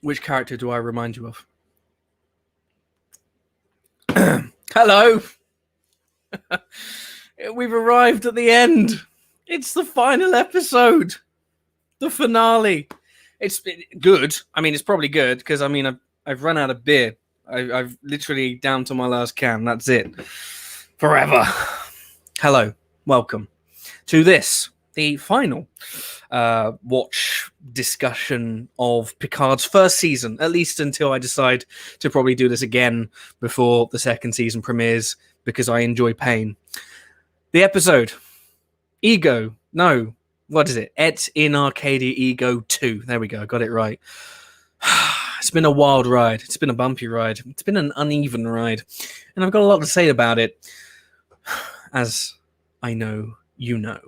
Which character do I remind you of? Hello. We've arrived at the end. It's the final episode. The finale. It's good. I mean, it's probably good because I've run out of beer. I've literally down to my last can. That's it. Forever. Hello. Welcome to this, the final watch discussion of Picard's first season, at least until I decide to probably do this again before the second season premieres, because I enjoy pain. The episode, Ego, no, what is it? Et in Arcadia Ego 2. There we go, I got it right. It's been a wild ride. It's been a bumpy ride. It's been an uneven ride. And I've got a lot to say about it, as I know you know.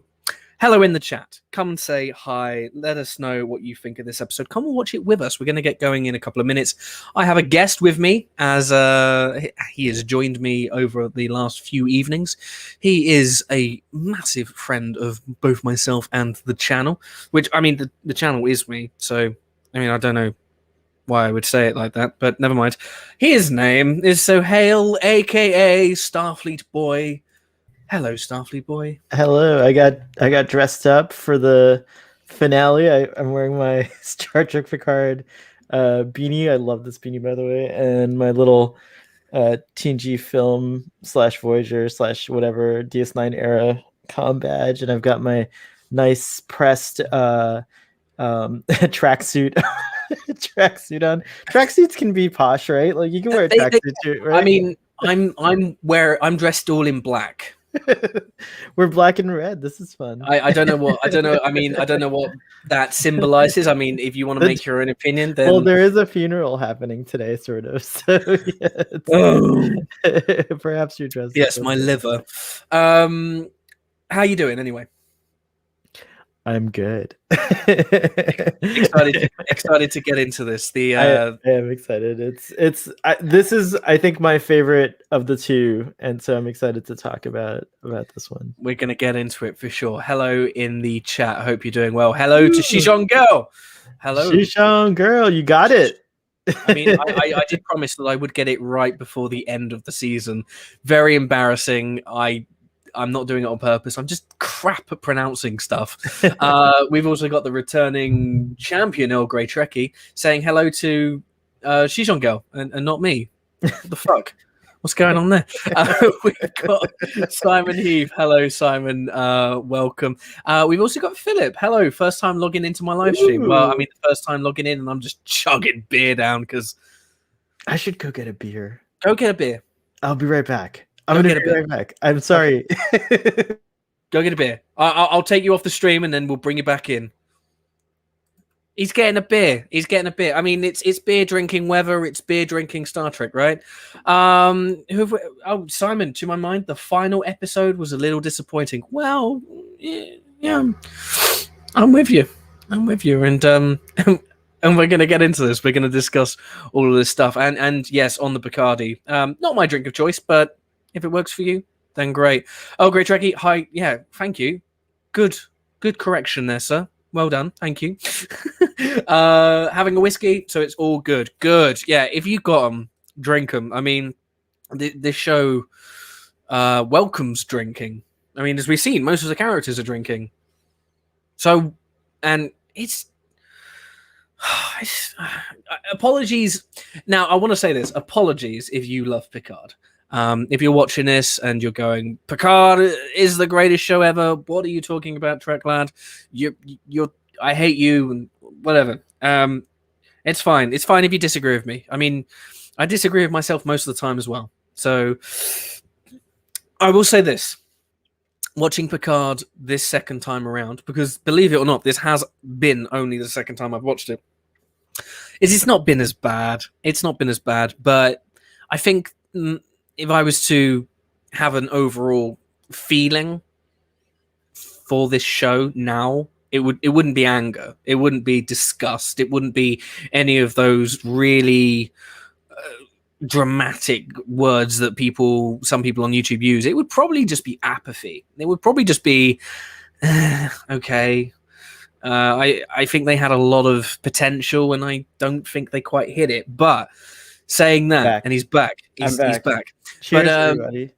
Hello in the chat. Come and say hi. Let us know what you think of this episode. Come and watch it with us. We're going to get going in a couple of minutes. I have a guest with me, as he has joined me over the last few evenings. He is a massive friend of both myself and the channel, which, I mean, the channel is me. So, I mean, I don't know why I would say it like that, but never mind. His name is Sohail, a.k.a. Starfleet Boy. Hello, Starfleet Boy. Hello. I got dressed up for the finale. I'm wearing my Star Trek Picard beanie. I love this beanie, by the way, and my little TNG film / Voyager / whatever DS9 era comm badge, and I've got my nice pressed tracksuit on. Tracksuits can be posh, right? Like you can wear a tracksuit too, right? I mean, I'm dressed all in black. We're black and red. This is fun. I don't know what I don't know what that symbolizes. I mean, if you want to make your own opinion, then well, there is a funeral happening today, sort of. So yeah, perhaps you're dressed. Yes, my liver. How you doing anyway? I'm good. excited to get into this. I am excited. This is I think my favorite of the two, and so I'm excited to talk about this one. We're gonna get into it for sure. Hello in the chat. I hope you're doing well. Hello to Shishon Girl. Hello, Shishon Girl. You got it. I mean, I did promise that I would get it right before the end of the season. Very embarrassing. I'm not doing it on purpose. I'm just crap at pronouncing stuff. We've also got the returning champion, Earl Grey Trekkie, saying hello to Shishon Girl and not me. What the fuck? What's going on there? We've got Simon Heath. Hello, Simon. Welcome. We've also got Philip. Hello. First time logging into my live stream. Ooh. Well, I mean, the first time logging in, and I'm just chugging beer down because I should go get a beer. Go get a beer. I'll be right back. I'm going to be right back. I'm sorry. Go get a beer. I'll take you off the stream and then we'll bring you back in. He's getting a beer. I mean, it's beer drinking weather. It's beer drinking Star Trek, right? Simon, to my mind, the final episode was a little disappointing. Well, yeah, I'm with you. And we're going to get into this. We're going to discuss all of this stuff. And yes, on the Picardy. Not my drink of choice, but if it works for you, then great. Oh, great Trekkie. Hi. Yeah, thank you. Good correction there, sir. Well done. Thank you. Having a whiskey, so it's all good. Good. Yeah, if you got them, drink them. I mean, this show welcomes drinking. I mean, as we've seen, most of the characters are drinking. So, and it's apologies. Now, I want to say this. Apologies if you love Picard. If you're watching this and you're going, Picard is the greatest show ever. What are you talking about, Trek lad? I hate you and whatever. It's fine. It's fine if you disagree with me. I mean, I disagree with myself most of the time as well. So I will say this. Watching Picard this second time around, because believe it or not, this has been only the second time I've watched it, it's not been as bad. It's not been as bad, but I think if I was to have an overall feeling for this show now it wouldn't be anger, it wouldn't be disgust, it wouldn't be any of those really dramatic words that some people on YouTube use. It would probably just be apathy. It would probably just be okay. I think they had a lot of potential, and I don't think they quite hit it. But saying that, and he's back. He's back. Cheers, everybody.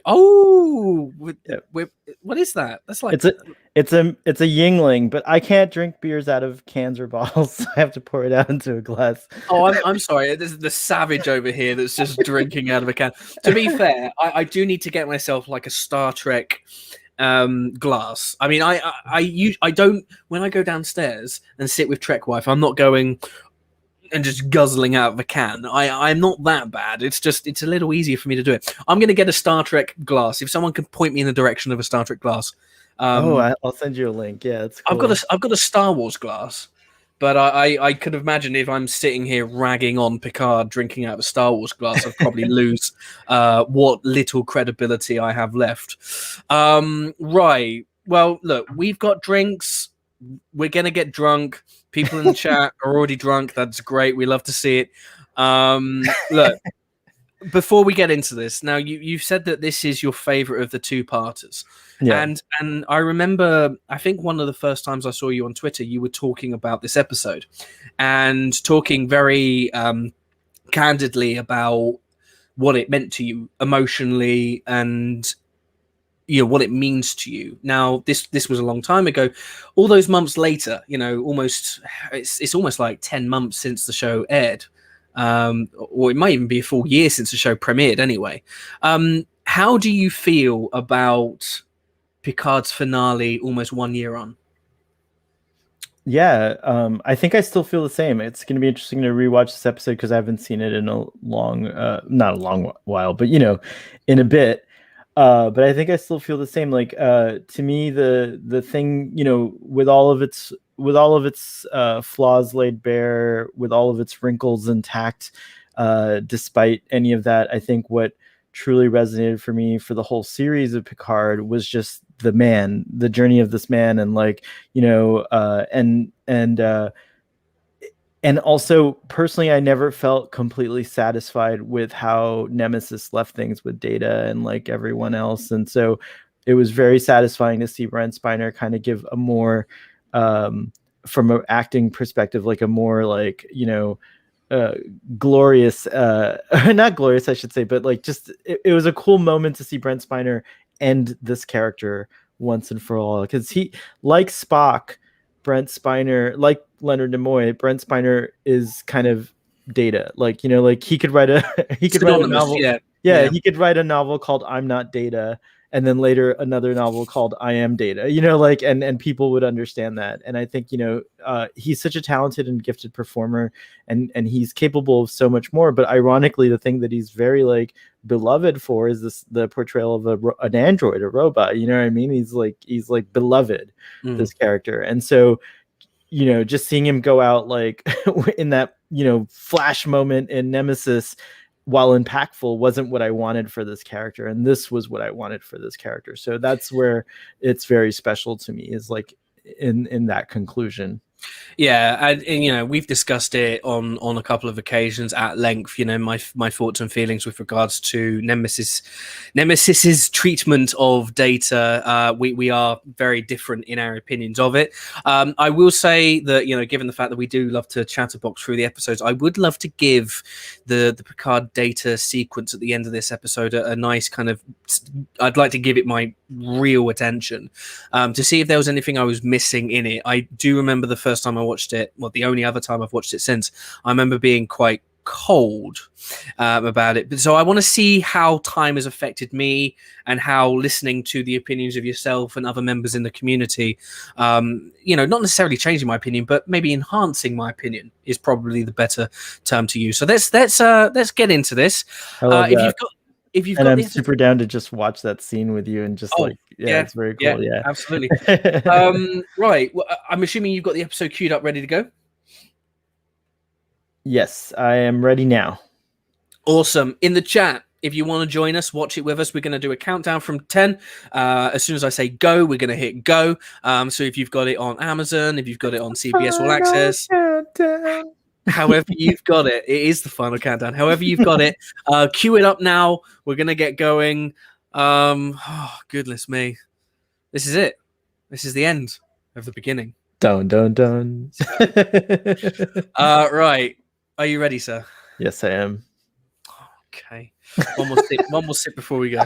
Oh, what is that? That's like it's a Yingling, but I can't drink beers out of cans or bottles. So I have to pour it out into a glass. Oh, I'm sorry. This is the savage over here that's just drinking out of a can. To be fair, I do need to get myself like a Star Trek glass. I mean, I don't, when I go downstairs and sit with Trek Wife, I'm not going and just guzzling out of a can. I'm not that bad. It's a little easier for me to do it. I'm going to get a Star Trek glass. If someone can point me in the direction of a Star Trek glass. I'll send you a link. Yeah, it's cool. I've got a Star Wars glass, but I could imagine if I'm sitting here ragging on Picard drinking out of a Star Wars glass, I'd probably lose what little credibility I have left. Right. Well, look, we've got drinks. We're going to get drunk. People in the chat are already drunk. That's great. We love to see it. Look, before we get into this, now you've said that this is your favorite of the two-parters. Yeah. And I remember, I think one of the first times I saw you on Twitter, you were talking about this episode and talking very candidly about what it meant to you emotionally and what it means to you. Now, this was a long time ago. All those months later, it's almost like 10 months since the show aired. Or it might even be a full year since the show premiered anyway. How do you feel about Picard's finale almost 1 year on? Yeah, I think I still feel the same. It's going to be interesting to rewatch this episode because I haven't seen it in a long, not a long while, but in a bit. But I think I still feel the same. Like to me, the thing, with all of its flaws laid bare, with all of its wrinkles intact, despite any of that, I think what truly resonated for me for the whole series of Picard was just the journey of this man, and and also personally, I never felt completely satisfied with how Nemesis left things with Data and like everyone else. And so it was very satisfying to see Brent Spiner kind of give a more, from an acting perspective, like a more like, glorious, not glorious, I should say, but like just, it was a cool moment to see Brent Spiner end this character once and for all. Because he, like Spock, Brent Spiner, like Leonard Nimoy, Brent Spiner is kind of Data. Like, like he could write a novel. Yeah, he could write a novel called I'm Not Data, and then later another novel called I Am Data. And people would understand that. And I think he's such a talented and gifted performer, and he's capable of so much more. But ironically, the thing that he's very like beloved for is the portrayal of an android, a robot. You know what I mean? He's like beloved, this character. And so just seeing him go out like in that flash moment in Nemesis, while impactful, wasn't what I wanted for this character, and this was what I wanted for this character. So that's where it's very special to me, is like in that conclusion. Yeah, and we've discussed it on a couple of occasions at length. My thoughts and feelings with regards to Nemesis's treatment of Data. We are very different in our opinions of it. I will say that given the fact that we do love to chatterbox through the episodes, I would love to give the Picard Data sequence at the end of this episode a nice kind of. I'd like to give it my real attention to see if there was anything I was missing in it. I do remember the first time I watched it, well, the only other time I've watched it since, I remember being quite cold about it. But so I want to see how time has affected me, and how listening to the opinions of yourself and other members in the community, not necessarily changing my opinion, but maybe enhancing my opinion is probably the better term to use. So let's get into this. If you've got I'm super down to just watch that scene with you and just it's very cool. Yeah, absolutely. Right. Well, I'm assuming you've got the episode queued up, ready to go. Yes, I am ready now. Awesome. In the chat, if you want to join us, watch it with us. We're going to do a countdown from 10. As soon as I say go, we're going to hit go. So if you've got it on Amazon, if you've got it on CBS All Access, however you've got it, it is the final countdown. However you've got it, cue it up now. We're going to get going. Oh, goodness me. This is it. This is the end of the beginning. Dun, dun, dun. Right. Are you ready, sir? Yes, I am. Okay. One more sip before we go.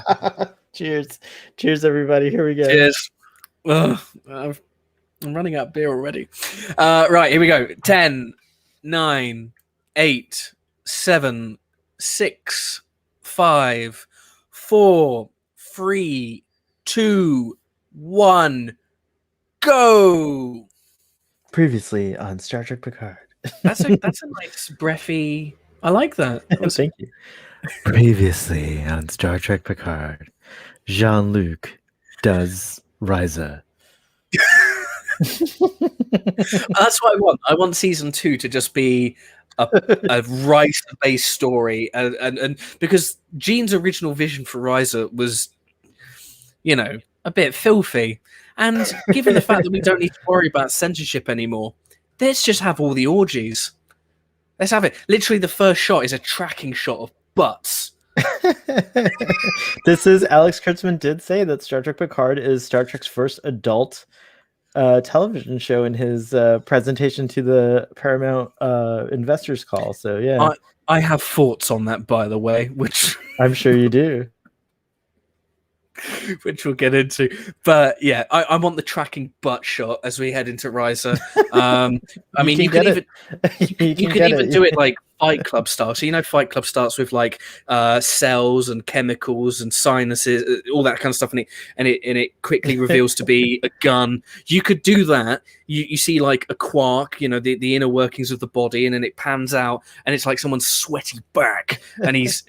Cheers. Cheers, everybody. Here we go. Cheers. Ugh, I'm running out of beer already. Right, here we go. 10, 9, 8, 7, 6, 5, 4, 3, 2, 1, go. Previously on Star Trek Picard. That's a nice breathy. I like that. Thank you. Previously on Star Trek Picard, Jean-Luc does Risa. That's what I want. I want season 2 to just be a Risa-based story, and because Gene's original vision for Risa was, a bit filthy, and given the fact that we don't need to worry about censorship anymore, let's just have all the orgies. Let's have it. Literally, the first shot is a tracking shot of butts. This is Alex Kurtzman did say that Star Trek Picard is Star Trek's first adult television show in his presentation to the Paramount investors call. So yeah, I have thoughts on that, by the way, which I'm sure you do. Which we'll get into, but yeah, I want the tracking butt shot as we head into Risa. I mean, you can even do it like Fight Club style. So Fight Club starts with like cells and chemicals and sinuses, all that kind of stuff, and it quickly reveals to be a gun. You could do that. You see like a quark, the inner workings of the body, and then it pans out, and it's like someone's sweaty back, and he's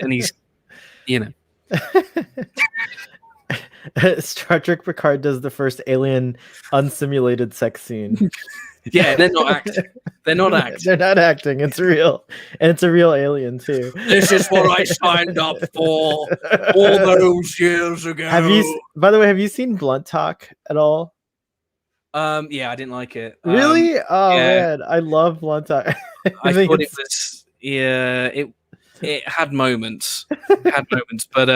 Star Trek Picard does the first alien unsimulated sex scene. Yeah, they're not acting. They're not acting. It's real. And it's a real alien too. This is what I signed up for all those years ago. By the way, have you seen Blunt Talk at all? Yeah, I didn't like it. Really? Man, I love Blunt Talk. I thought it was it had moments. But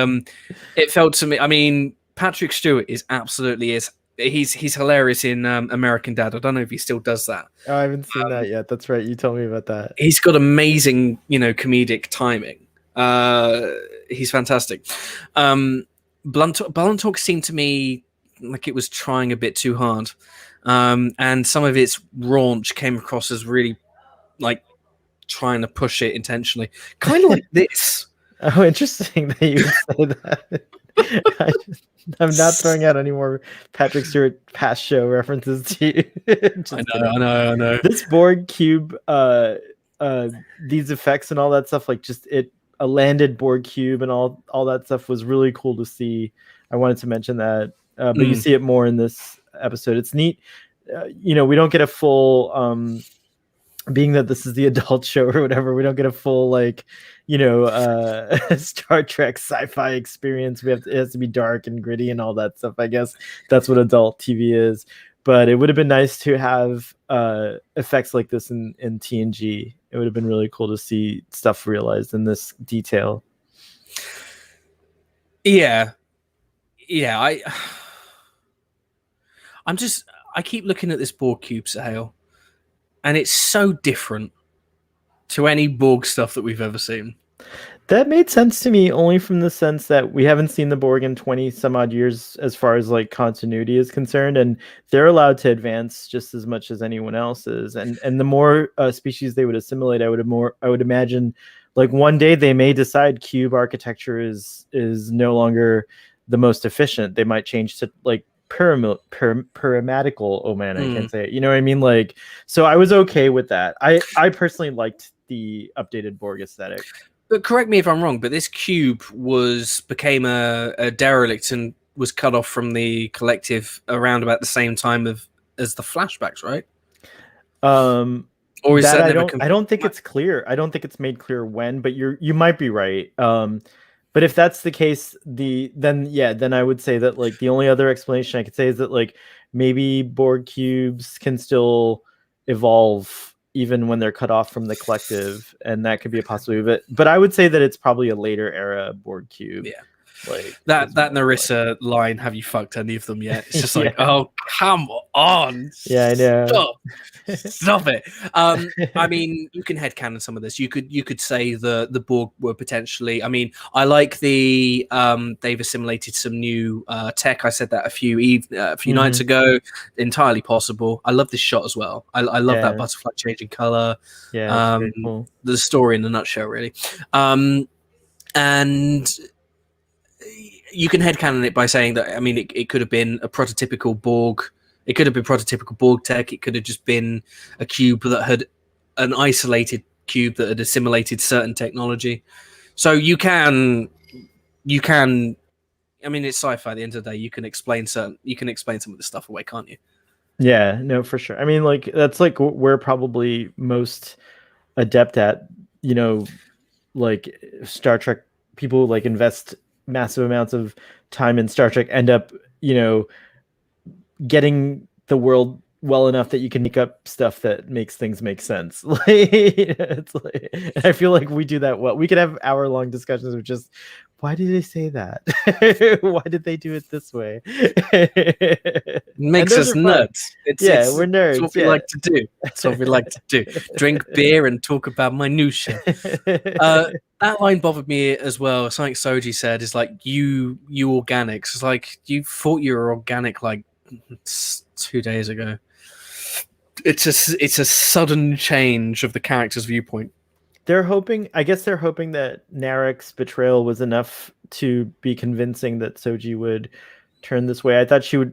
it felt to me, I mean, Patrick Stewart he's hilarious in American Dad. I don't know if he still does that. Oh, I haven't seen that yet. That's right. You told me about that. He's got amazing, comedic timing. He's fantastic. Blunt Talk seemed to me like it was trying a bit too hard. And some of its raunch came across as really like trying to push it intentionally. Kind of like this. Oh, interesting that you would say that. I'm not throwing out any more Patrick Stewart past show references to you. I know. This Borg cube, these effects and all that stuff, like just a landed Borg cube and all that stuff was really cool to see. I wanted to mention that, but you see it more in this episode. It's neat. We don't get a full, being that this is the adult show or whatever, we don't get a full Star Trek sci-fi experience. It has to be dark and gritty and all that stuff. I guess that's what adult TV is. But it would have been nice to have effects like this in TNG. It would have been really cool to see stuff realized in this detail. Yeah. I keep looking at this Borg cube, Sahel, and it's so different to any Borg stuff that we've ever seen. That made sense to me only from the sense that we haven't seen the Borg in 20 some odd years as far as like continuity is concerned, and they're allowed to advance just as much as anyone else is. And the more species they would assimilate, I would imagine like one day they may decide cube architecture is no longer the most efficient. They might change to like pyramidical. Oh man, I can't say it. You know what I mean? Like, so I was okay with that. I personally liked the updated Borg aesthetic. But correct me if I'm wrong, but this cube became a derelict and was cut off from the collective around about the same time as the flashbacks, right? Or is that I don't think it's clear. I don't think it's made clear when, but you might be right. But if that's the case, then I would say that like the only other explanation I could say is that like maybe Borg cubes can still evolve even when they're cut off from the collective, and that could be a possibility. But I would say that it's probably a later era Borg cube. Yeah. Like That Narissa line, have you fucked any of them yet? It's just like, Yeah. oh, come on. Yeah, I know. Stop it. I mean, you can headcanon some of this. You could say the Borg were potentially. I mean, I like the they've assimilated some new tech. I said that a few nights ago. Entirely possible. I love this shot as well. I love that butterfly changing color. Yeah, very cool. The story in a nutshell, really. And you can headcanon it by saying that, I mean, it could have been a prototypical Borg. It could have been prototypical Borg tech. It could have just been a cube that had an isolated cube that had assimilated certain technology. So you can, I mean, it's sci-fi at the end of the day. You can explain some of this stuff away, can't you? Yeah, no, for sure. I mean, like, that's like we're probably most adept at, you know, like Star Trek people like invest massive amounts of time in Star Trek, end up, you know, getting the world well enough that you can make up stuff that makes things make sense. Like, it's like, I feel like we do that well. We could have hour-long discussions of just, why did they say that? Why did they do it this way? It makes us nuts. We're nerds. It's what we like to do. That's what we like to do. Drink beer and talk about minutia. That line bothered me as well. Something Soji said is like, you organics. It's like, you thought you were organic like 2 days ago. It's a sudden change of the character's viewpoint. I guess they're hoping that Narek's betrayal was enough to be convincing that Soji would turn this way. I thought she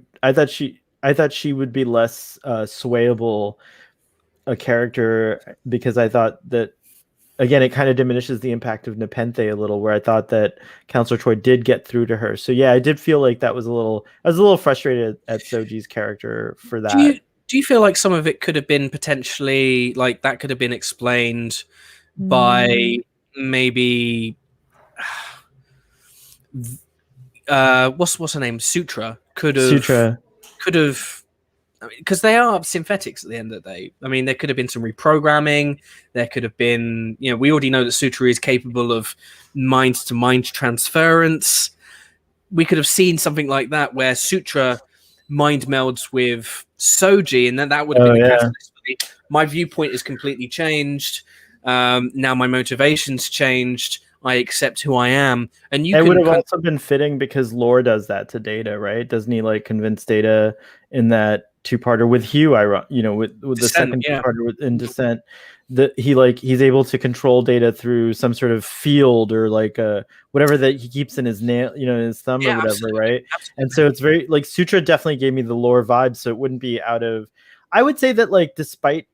would be less swayable a character, because I thought that, again, it kind of diminishes the impact of Nepenthe a little, where I thought that Counselor Troy did get through to her. So yeah, I did feel like I was a little frustrated at Soji's character for that. Do you feel like some of it could have been potentially, like, that could have been explained by maybe what's her name? Sutra could have, because they are synthetics at the end of the day. I mean, there could have been some reprogramming. There could have been, you know, we already know that Sutra is capable of mind-to-mind transference. We could have seen something like that where Sutra mind melds with Soji, and then that would have been the catalyst for me. My viewpoint is completely changed. Now my motivation's changed. I accept who I am, and it would have also been fitting because Lore does that to Data, right? Doesn't he like convince Data in that two-parter with Hugh? You know, with the second two-parter in Descent, that he's able to control Data through some sort of field or like whatever that he keeps in his nail, you know, in his thumb or whatever, absolutely, right? Absolutely. And so it's very like Sutra definitely gave me the Lore vibe, so it wouldn't be out of. I would say that like despite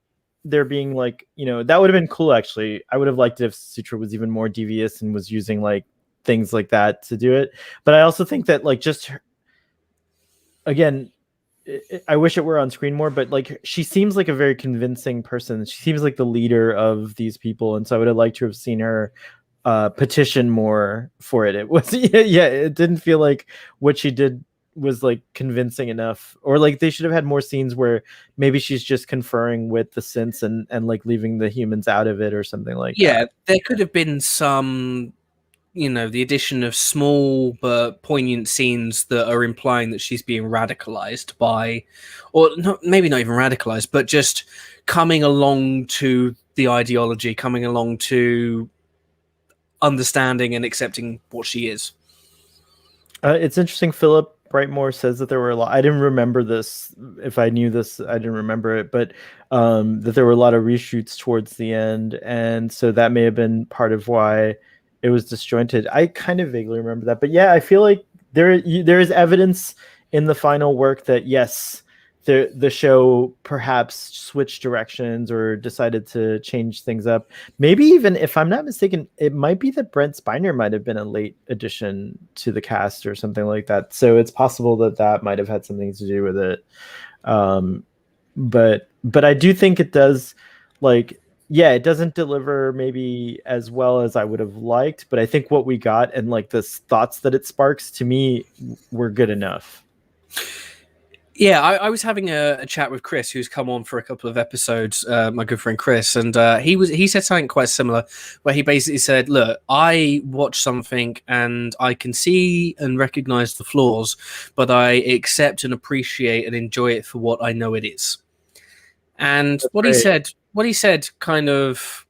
there being like, you know, that would have been cool actually. I would have liked it if Sutra was even more devious and was using like things like that to do it. But I also think that like just again, I wish it were on screen more, but like she seems like a very convincing person. She seems like the leader of these people, and so I would have liked to have seen her petition more for it. It was it didn't feel like what she did was like convincing enough, or like they should have had more scenes where maybe she's just conferring with the synths and like leaving the humans out of it or something like that. There could have been some, you know, the addition of small but poignant scenes that are implying that she's being radicalized by, or not, maybe not even radicalized, but just coming along to the ideology, coming along to understanding and accepting what she is. It's interesting. Philip Brightmore says that there were a lot. I didn't remember this. If I knew this, I didn't remember it. But that there were a lot of reshoots towards the end, and so that may have been part of why it was disjointed. I kind of vaguely remember that. But yeah, I feel like there is evidence in the final work that yes, the show perhaps switched directions or decided to change things up. Maybe even, if I'm not mistaken, it might be that Brent Spiner might have been a late addition to the cast or something like that. So it's possible that might have had something to do with it. But I do think it does, like, yeah, it doesn't deliver maybe as well as I would have liked, but I think what we got and like the thoughts that it sparks to me were good enough. Yeah, I was having a chat with Chris, who's come on for a couple of episodes. My good friend Chris, and he said something quite similar, where he basically said, "Look, I watch something and I can see and recognize the flaws, but I accept and appreciate and enjoy it for what I know it is." And That's what he said, kind of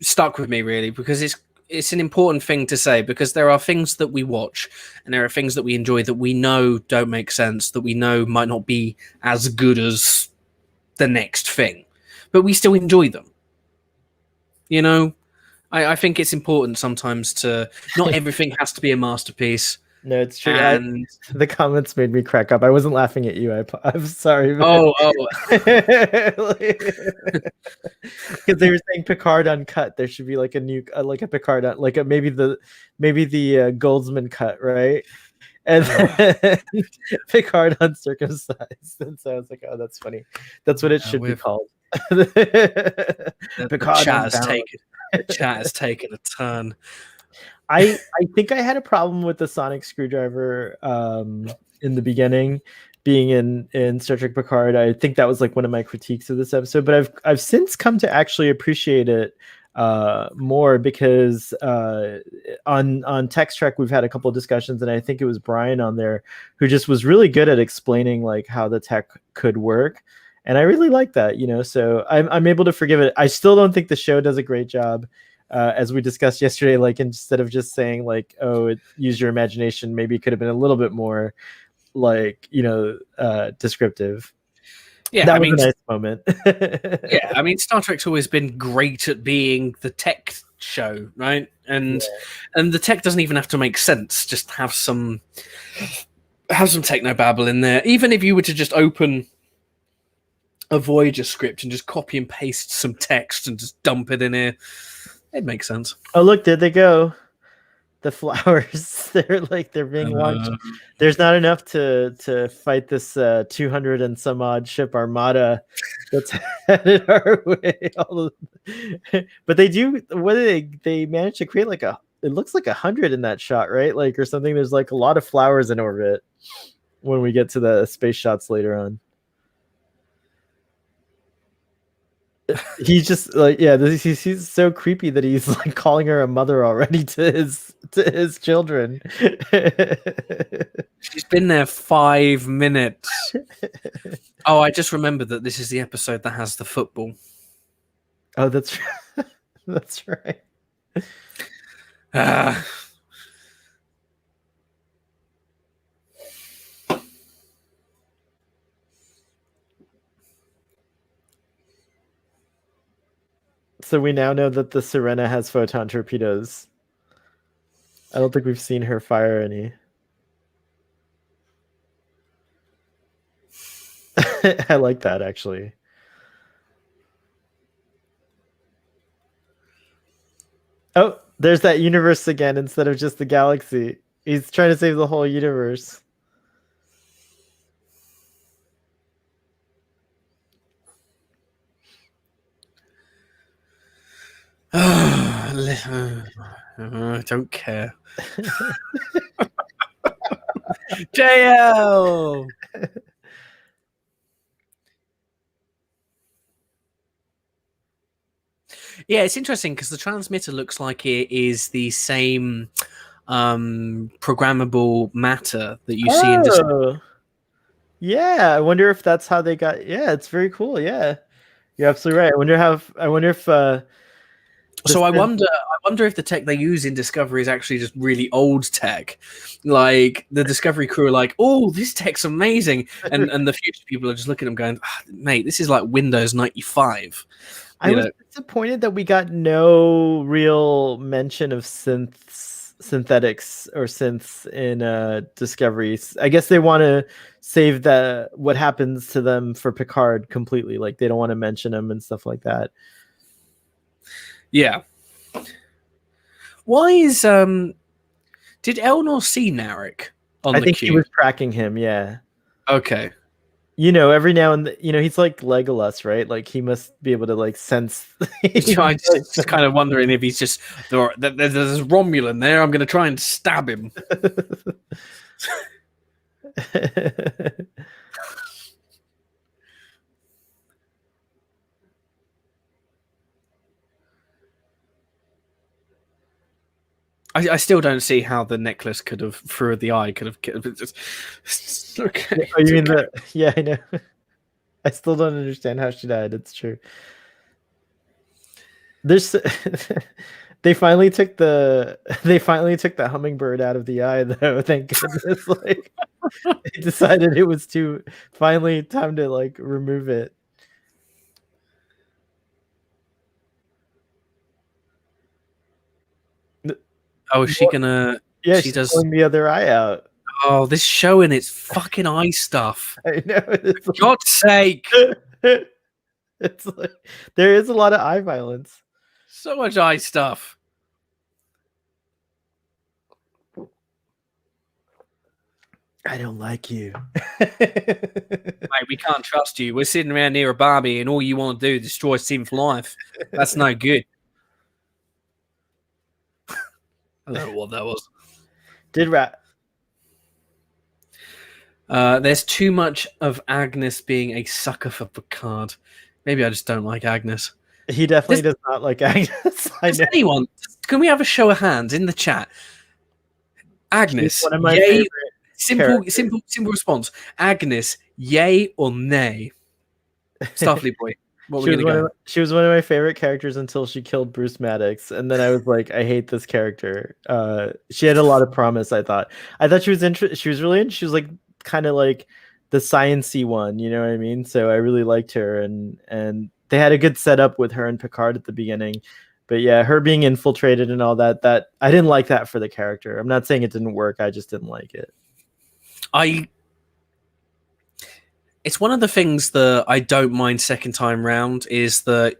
stuck with me really, because it's an important thing to say, because there are things that we watch and there are things that we enjoy that we know don't make sense, that we know might not be as good as the next thing, but we still enjoy them. You know, I think it's important sometimes to not everything has to be a masterpiece. No, it's true. And The comments made me crack up. I wasn't laughing at you. I'm sorry. oh, Because they were saying Picard uncut. There should be like a new, like a Picard, like a maybe the Goldsman cut, right? And then Picard uncircumcised. And so I was like, oh, that's funny. That's what it should be called. The Picard chat has taken a turn. I think I had a problem with the sonic screwdriver in the beginning, being in Star Trek Picard. I think that was like one of my critiques of this episode, but I've since come to actually appreciate it more, because on Text Trek we've had a couple of discussions, and I think it was Brian on there who just was really good at explaining like how the tech could work, and I really like that, you know. So I'm able to forgive it. I still don't think the show does a great job. As we discussed yesterday, like instead of just saying like, "Oh, use your imagination," maybe it could have been a little bit more, like, you know, descriptive. Yeah, that was a nice moment. Yeah, I mean, Star Trek's always been great at being the tech show, right? And the tech doesn't even have to make sense. Just have some technobabble in there. Even if you were to just open a Voyager script and just copy and paste some text and just dump it in here, it makes sense. Oh, look, did they go? The flowers, they're being launched. There's not enough to fight this 200 and some odd ship armada that's headed our way. But they do, what do they managed to create like it looks like 100 in that shot, right? Like, or something. There's like a lot of flowers in orbit when we get to the space shots later on. He's just like, yeah, he's so creepy that he's like calling her a mother already to his children. She's been there 5 minutes. Oh, I just remembered that this is the episode that has the football. Oh, that's that's right. So we now know that the Sirena has photon torpedoes. I don't think we've seen her fire any. I like that, actually. Oh, there's that universe again instead of just the galaxy. He's trying to save the whole universe. I don't care. JL. Yeah, it's interesting because the transmitter looks like it is the same programmable matter that you see in Discovery. Yeah, I wonder if that's how they got. Yeah, it's very cool. Yeah, you're absolutely right. I wonder if so I wonder if the tech they use in Discovery is actually just really old tech. Like the Discovery crew are like, "Oh, this tech's amazing," and the future people are just looking at them going, "Mate, this is like Windows 95." I was disappointed that we got no real mention of synthetics or synths in Discovery. I guess they want to save what happens to them for Picard completely. Like they don't want to mention them and stuff like that. Yeah. Why is did Elnor see Narek on the I think cube? he was tracking him, yeah. Okay. every now and he's like Legolas, right? Like he must be able to like sense. I'm just kind of wondering if he's just there's a Romulan there. I'm going to try and stab him. I still don't see how the necklace could have through the eye could have. It's okay. Oh, you mean that? Yeah, I know. I still don't understand how she died. It's true. There's they finally took the hummingbird out of the eye though. Thank goodness. Like they decided it was finally time to like remove it. Oh, is she gonna? Yeah, she she's does. pulling the other eye out. Oh, this showing its fucking eye stuff. I know. For God's sake. It's like there is a lot of eye violence. So much eye stuff. I don't like you. Mate, we can't trust you. We're sitting around near a Barbie and all you want to do is destroy Synth life. That's no good. I don't know what that was. There's too much of Agnes being a sucker for Picard. Maybe I just don't like Agnes. He definitely does not like Agnes. Anyone? Can we have a show of hands in the chat? Agnes, she's one of my yay, favorite simple response. Agnes, yay or nay? Starfleet boy. She was one of my favorite characters until she killed Bruce Maddox, and then I was like, I hate this character. She had a lot of promise. I thought she was she was really she was like kind of like the science-y one, you know what I mean? So I really liked her, and they had a good setup with her and Picard at the beginning. But yeah, her being infiltrated and all that I didn't like that for the character. I'm not saying it didn't work. I just didn't like it. It's one of the things that I don't mind second time round is that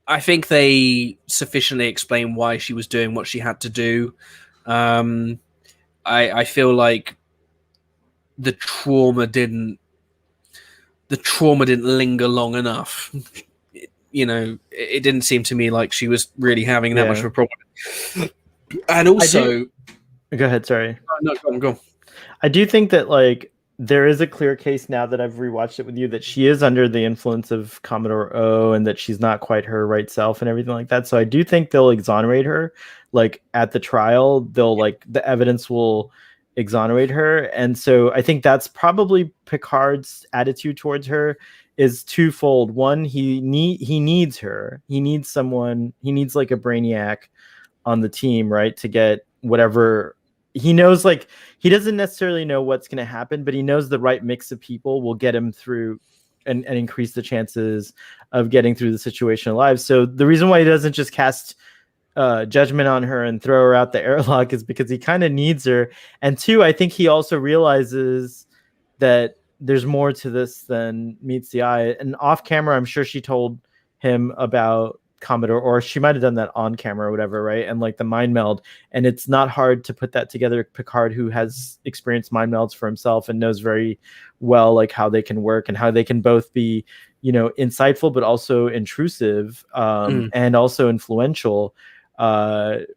I think they sufficiently explain why she was doing what she had to do. I feel like the trauma didn't linger long enough. It didn't seem to me like she was really having that much of a problem. And also, go ahead. Sorry. No, go on. I do think that like there is a clear case now that I've rewatched it with you that she is under the influence of Commodore O and that she's not quite her right self and everything like that. So I do think they'll exonerate her. Like at the trial, the evidence will exonerate her. And so I think that's probably Picard's attitude towards her is twofold. One, he needs her. He needs someone. He needs like a brainiac on the team, right, to get whatever he knows. Like he doesn't necessarily know what's going to happen, but he knows the right mix of people will get him through and increase the chances of getting through the situation alive. So the reason why he doesn't just cast judgment on her and throw her out the airlock is because he kind of needs her. And two, I think he also realizes that there's more to this than meets the eye. And off camera, I'm sure she told him about Commodore, or she might have done that on camera or whatever, right? And like the mind meld. And it's not hard to put that together. Picard, who has experienced mind melds for himself and knows very well like how they can work and how they can both be, insightful, but also intrusive and also influential,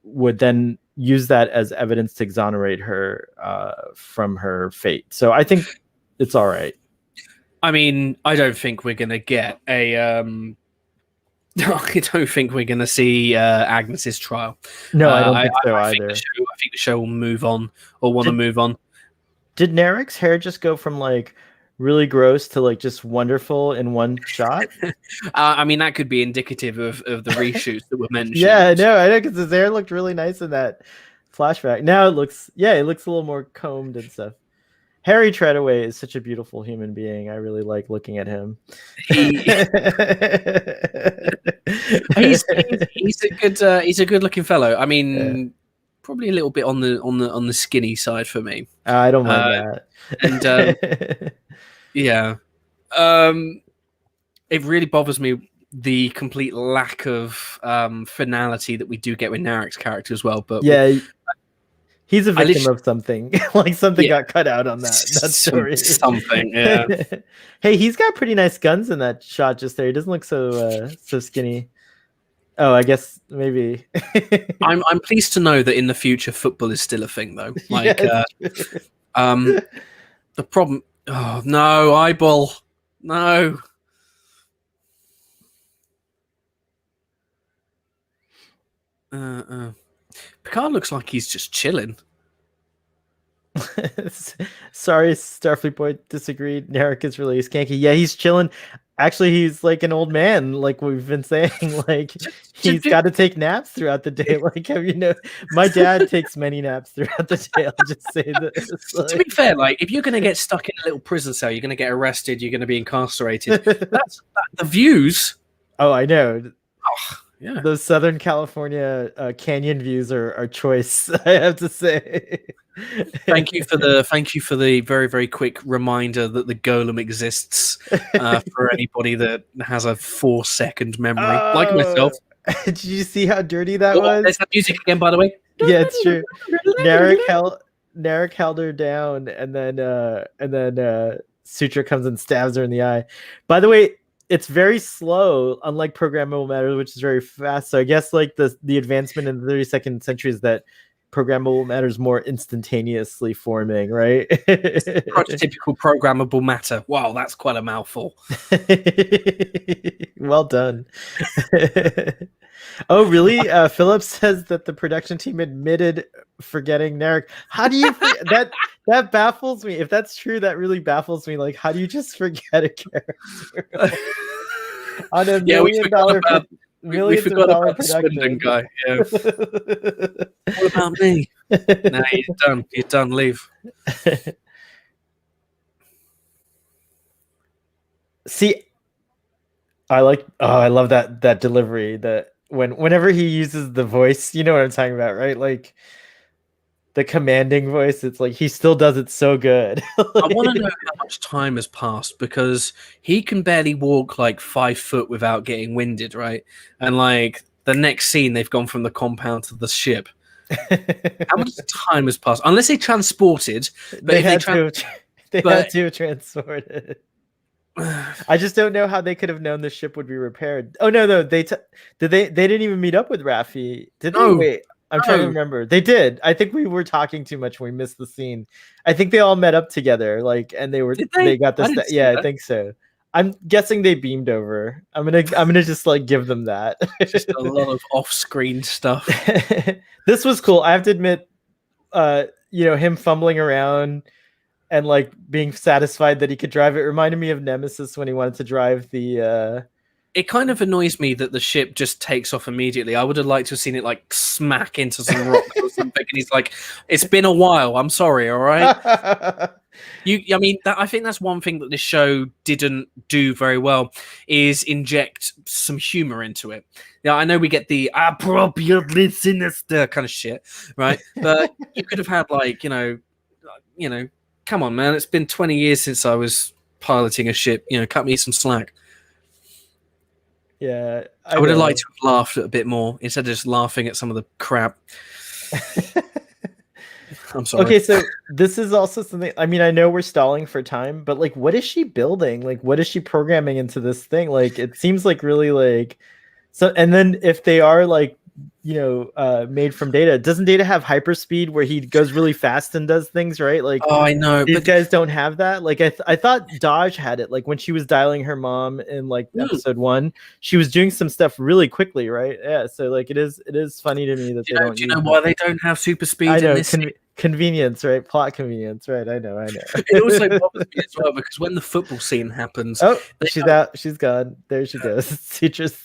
would then use that as evidence to exonerate her from her fate. So I think it's all right. I mean, I don't think we're going to get a... I don't think we're going to see Agnes's trial. No, I don't think so either. I think the show will move on or want to move on. Did Narek's hair just go from like really gross to like just wonderful in one shot? I mean, that could be indicative of the reshoots that were mentioned. Yeah, no, I know, because his hair looked really nice in that flashback. Now it looks a little more combed and stuff. Harry Treadaway is such a beautiful human being. I really like looking at him. He's a good looking fellow. I mean, probably a little bit on the skinny side for me. I don't mind that. And yeah, it really bothers me the complete lack of finality that we do get with Narek's character as well. But yeah. He's a victim of something. Like something got cut out on that story. Something, yeah. Hey, he's got pretty nice guns in that shot just there. He doesn't look so skinny. Oh, I guess maybe. I'm pleased to know that in the future football is still a thing, though. Like, the problem. Oh no, eyeball, no. Picard looks like he's just chilling. Sorry, Starfleet Boy disagreed. Narek is really skanky. Yeah, he's chilling. Actually, he's like an old man, like we've been saying. Like he's got to take naps throughout the day. Like, have you know? My dad takes many naps throughout the day. I'll just say this. Like... To be fair, like if you're going to get stuck in a little prison cell, you're going to get arrested. You're going to be incarcerated. The views. Oh, I know. Oh, yeah. Those Southern California canyon views are choice. I have to say. Thank you for the very, very quick reminder that the golem exists for anybody that has a 4-second memory, like myself. Did you see how dirty that was? There's that music again, by the way. Yeah, it's true. Narek held her down, and then Sutra comes and stabs her in the eye. By the way, it's very slow, unlike programmable matter, which is very fast. So I guess like the advancement in the 32nd century is that programmable matter is more instantaneously forming, right? Prototypical programmable matter. Wow, that's quite a mouthful. Well done. Oh, really? Phillips says that the production team admitted forgetting Narek. How do you that baffles me? If that's true, that really baffles me. Like, how do you just forget a character on a $1 million millions of dollar production guy? Yeah. What about me? Nah, he's done. He's done. Leave. See, I love that delivery. That whenever he uses the voice, you know what I'm talking about, right? Like the commanding voice. It's like he still does it so good. I want to know how much time has passed, because he can barely walk like 5 foot without getting winded, right? And like the next scene, they've gone from the compound to the ship. How much time has passed? Unless they transported, but they had to transport it. I just don't know how they could have known the ship would be repaired. Oh no, they didn't even meet up with Raffi, did they? No. Wait, I'm trying to remember. They did. I think we were talking too much when we missed the scene. I think they all met up together, like, and they got this. Yeah, I think so. I'm guessing they beamed over. I'm gonna just like give them that. Just a lot of off-screen stuff. This was cool. I have to admit, him fumbling around and like being satisfied that he could drive it reminded me of Nemesis when he wanted to drive the. It kind of annoys me that the ship just takes off immediately. I would have liked to have seen it like smack into some rocks or something. And he's like, "It's been a while. I'm sorry. All right." I think that's one thing that this show didn't do very well, is inject some humor into it. Yeah, I know we get the appropriately sinister kind of shit, right? But you could have had like, come on, man. It's been 20 years since I was piloting a ship. Cut me some slack. Yeah, I would have liked to have laughed a bit more instead of just laughing at some of the crap. I'm sorry. Okay, so this is also something. I mean, I know we're stalling for time, but like, what is she building? Like, what is she programming into this thing? Like, it seems like really like so. And then if they are like, made from Data, doesn't Data have hyperspeed where he goes really fast and does things, right? Like, oh, I know, these guys don't have that. Like, I thought Dodge had it. Like when she was dialing her mom in like episode 1, she was doing some stuff really quickly, right? Yeah. So like, it is funny to me that they don't. Do you know why they don't have super speed? I know. Convenience, right? Plot convenience, right? I know. It also bothers me as well, because when the football scene happens, she's out. She's gone. There she goes. Sutra's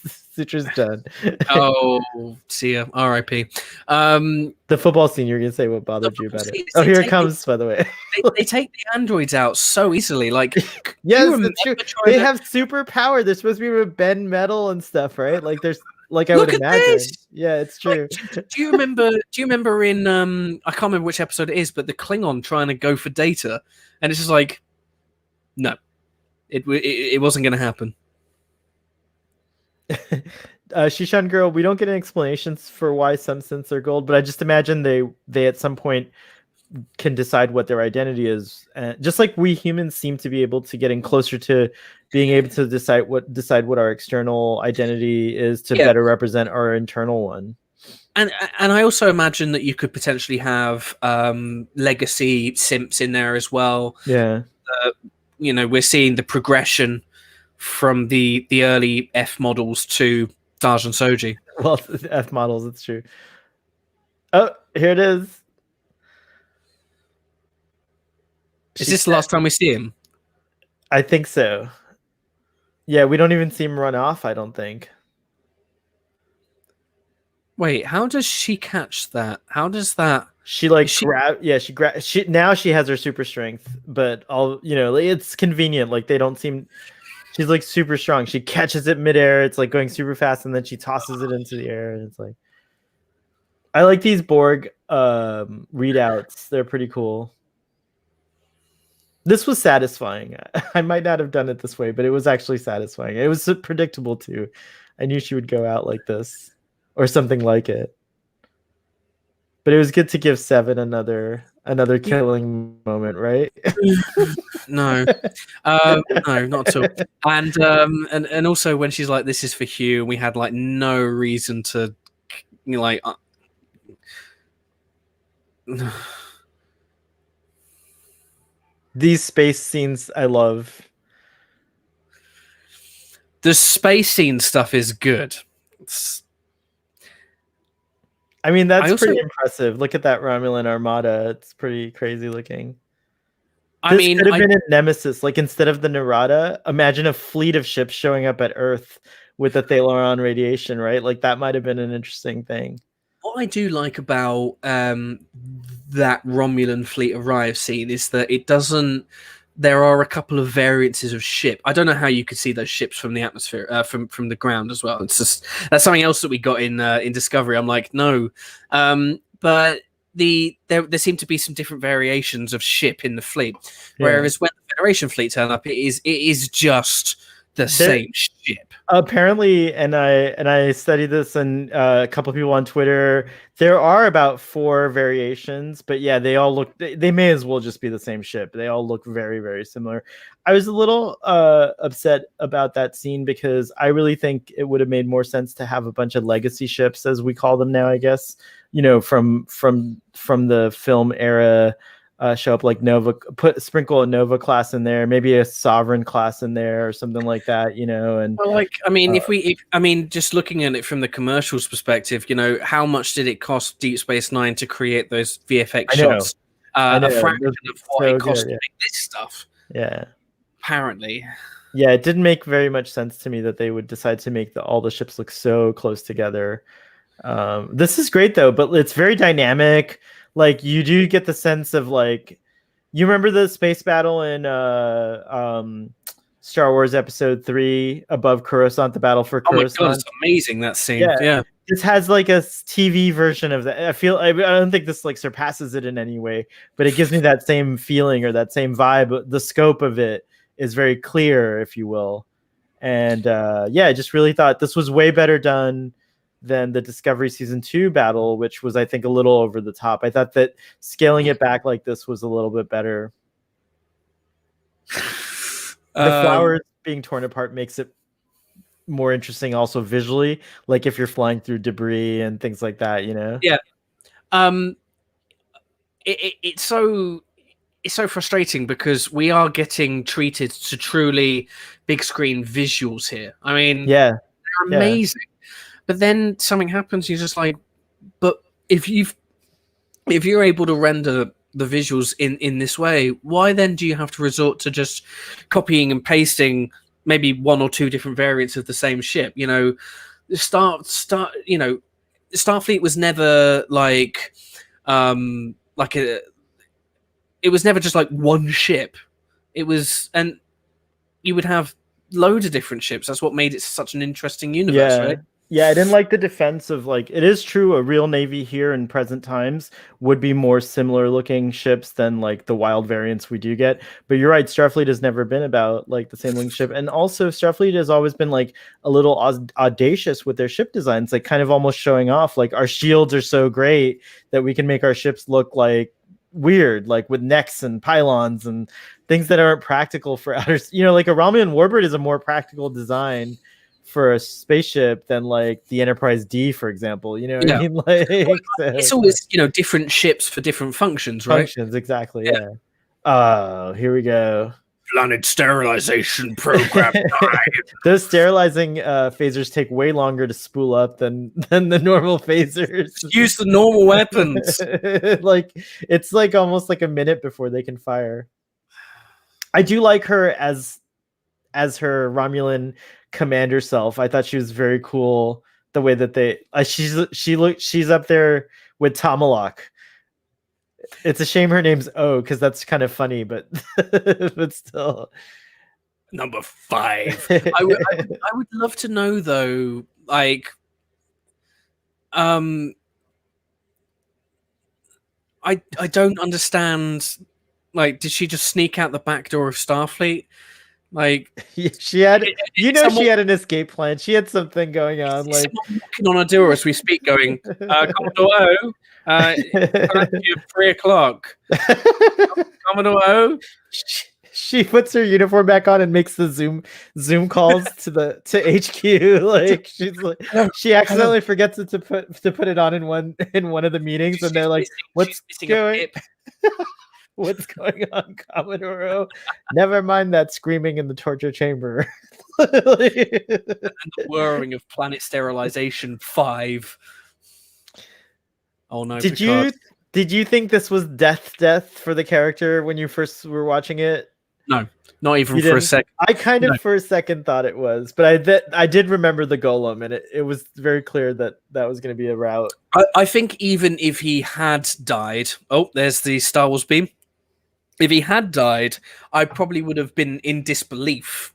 done. Oh, see ya. R.I.P. The football scene. You're gonna say what bothered you about it? Oh, here it comes. By the way, they take the androids out so easily. Like, yes, it's true. They have super power. They're supposed to be with bend metal and stuff, right? Like there's. Like I would imagine. This. Yeah, it's true. Like, do you remember in I can't remember which episode it is, but the Klingon trying to go for Data, and it's just like, no, it wasn't going to happen. Shishan Girl, we don't get any explanations for why some synths are gold, but I just imagine they at some point can decide what their identity is, just like we humans seem to be able to getting closer to being able to decide what our external identity is to better represent our internal one. And I also imagine that you could potentially have legacy simps in there as well. Yeah. We're seeing the progression from the early F models to Daj and Soji. Well, F models, it's true. Oh, here it is. Is this the last time we see him? I think so. Yeah, we don't even see him run off, I don't think. Wait, how does she catch that? How does that... She now she has her super strength, but it's convenient. Like they don't seem... She's like super strong. She catches it midair. It's like going super fast, and then she tosses it into the air, and it's like... I like these Borg readouts. They're pretty cool. This was satisfying. I might not have done it this way, but it was actually satisfying. It was predictable too. I knew she would go out like this or something like it. But it was good to give Seven another killing moment, right? No, no, not at all. And also when she's like, "This is for Hugh," we had like no reason to, like. These space scenes I love. The space scene stuff is good. I mean, that's pretty impressive. Look at that Romulan armada. It's pretty crazy looking. This could have been a Nemesis. Like, instead of the Narada, imagine a fleet of ships showing up at Earth with the Thalaron radiation, right? Like, that might have been an interesting thing. What I do like about that Romulan fleet arrive scene is that it doesn't... There are a couple of variances of ship. I don't know how you could see those ships from the atmosphere, from the ground as well. It's just... That's something else that we got in Discovery. I'm like, no. But there seem to be some different variations of ship in the fleet. Whereas when the Federation fleet turn up, it is just the same ship. Apparently, and I studied this, and a couple of people on Twitter, there are about 4 variations, but yeah, they all look, they may as well just be the same ship. They all look very, very similar. I was a little upset about that scene because I really think it would have made more sense to have a bunch of legacy ships, as we call them now, I guess, from the film era. Show up like Nova, sprinkle a Nova class in there, maybe a Sovereign class in there or something like that, and well, like, I mean, just looking at it from the commercials perspective, how much did it cost Deep Space Nine to create those VFX shots? A fraction of what it cost to make this stuff. Yeah, apparently. Yeah, it didn't make very much sense to me that they would decide to make all the ships look so close together. This is great though, but it's very dynamic. Like, you do get the sense of, like, you remember the space battle in Star Wars Episode 3 above Coruscant, the battle for Coruscant? Oh my god, it's amazing, that scene. Yeah. This has like a TV version of that. I don't think this like surpasses it in any way, but it gives me that same feeling or that same vibe. The scope of it is very clear, if you will. And I just really thought this was way better done than the Discovery Season 2 battle, which was, I think, a little over the top. I thought that scaling it back like this was a little bit better. The flowers being torn apart makes it more interesting also visually, like if you're flying through debris and things like that, Yeah. It's so frustrating because we are getting treated to truly big screen visuals here. I mean, they're amazing. But then something happens, you're just like, but if you're able to render the visuals in this way, why then do you have to resort to just copying and pasting maybe 1 or 2 different variants of the same ship? Starfleet was never like it was never just like one ship. It was, and you would have loads of different ships. That's what made it such an interesting universe, right? Yeah, I didn't like the defense of like it is true a real navy here in present times would be more similar looking ships than like the wild variants we do get. But you're right, Starfleet has never been about like the same looking ship, and also Starfleet has always been like a little audacious with their ship designs, like kind of almost showing off. Like our shields are so great that we can make our ships look like weird, like with necks and pylons and things that aren't practical for outer. You know, like a Romulan warbird is a more practical design for a spaceship than like the Enterprise D, for example. You know what I mean? Like It's always, different ships for different functions, right? functions, exactly. Yeah. Oh, here we go. Planet sterilization program. Those sterilizing phasers take way longer to spool up than the normal phasers. Use the normal weapons. Like it's like almost like a minute before they can fire. I do like her as her Romulan commander self. I thought she was very cool. The way that they she's up there with Tomalak. It's a shame her name's O because that's kind of funny, but but still. Number 5. I would love to know though, like, I don't understand. Like, did she just sneak out the back door of Starfleet? Like, she had, she had an escape plan. She had something going on. Like knocking on her door as we speak, going, Commodore O, at 3 o'clock. Commodore O. She puts her uniform back on and makes the Zoom calls to HQ. Like she's like, she accidentally forgets to put it on in one of the meetings, and they're like, "What's going? What's going on, Commodore O?" Never mind that screaming in the torture chamber. And the whirring of Planet Sterilization 5. Oh no! Did you think this was death for the character when you first were watching it? No, not even for a second. I kind of for a second thought it was, but I did remember the golem, and it was very clear that was going to be a route. I think even if he had died, oh, there's the Star Wars beam. If he had died, I probably would have been in disbelief.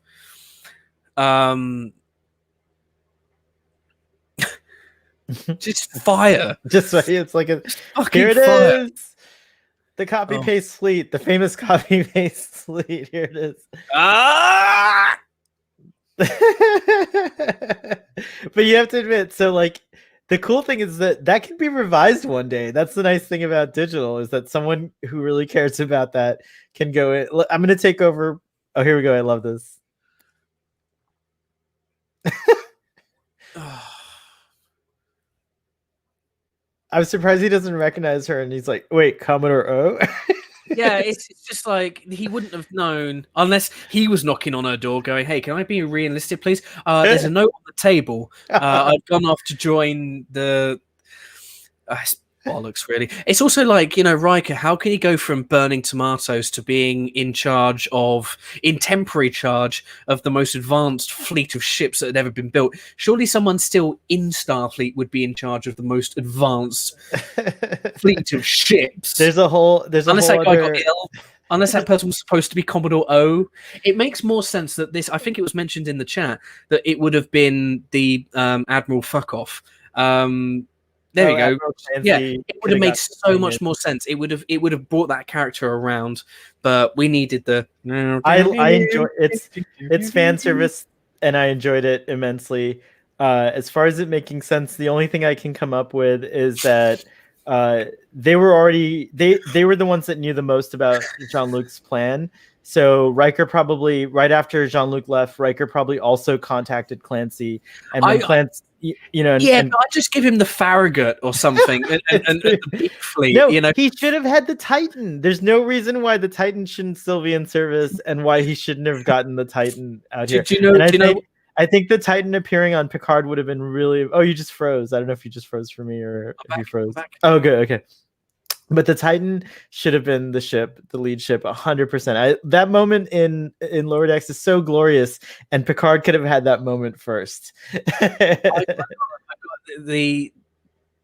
Just fire. Just it's like a here it fire. Is. The copy paste fleet, the famous copy paste fleet. Here it is. Ah! But you have to admit, so like the cool thing is that can be revised one day. That's the nice thing about digital, is that someone who really cares about that can go in. I'm going to take over. Oh, here we go. I love this. I was surprised he doesn't recognize her, and he's like, "Wait, Commodore O." Yeah, it's just like he wouldn't have known unless he was knocking on her door, going, "Hey, can I be re-enlisted, please? There's a note on the table. I've gone off to join the." Bollocks, really. It's also like, Riker, how can he go from burning tomatoes to being in temporary charge of the most advanced fleet of ships that had ever been built? Surely someone still in Starfleet would be in charge of the most advanced fleet of ships. Unless that guy got ill. Unless that person was supposed to be Commodore O. It makes more sense that I think it was mentioned in the chat, that it would have been the Admiral Fuckoff. There we go. Yeah, it would have made so much more sense. It would have brought that character around, but we needed the. I enjoy it's fan service, and I enjoyed it immensely. As far as it making sense, the only thing I can come up with is that they were already they were the ones that knew the most about Jean-Luc's plan. So Riker probably, right after Jean-Luc left, Riker probably also contacted Clancy, and when Clancy, but I'd just give him the Farragut or something, and the big fleet. No, he should have had the Titan. There's no reason why the Titan shouldn't still be in service, and why he shouldn't have gotten the Titan out here. I think the Titan appearing on Picard would have been really. Oh, you just froze. I don't know if you just froze for me or if you froze. Oh, good. Okay. But the Titan should have been the lead ship, 100%. That moment in Lower Decks is so glorious, and Picard could have had that moment first. Here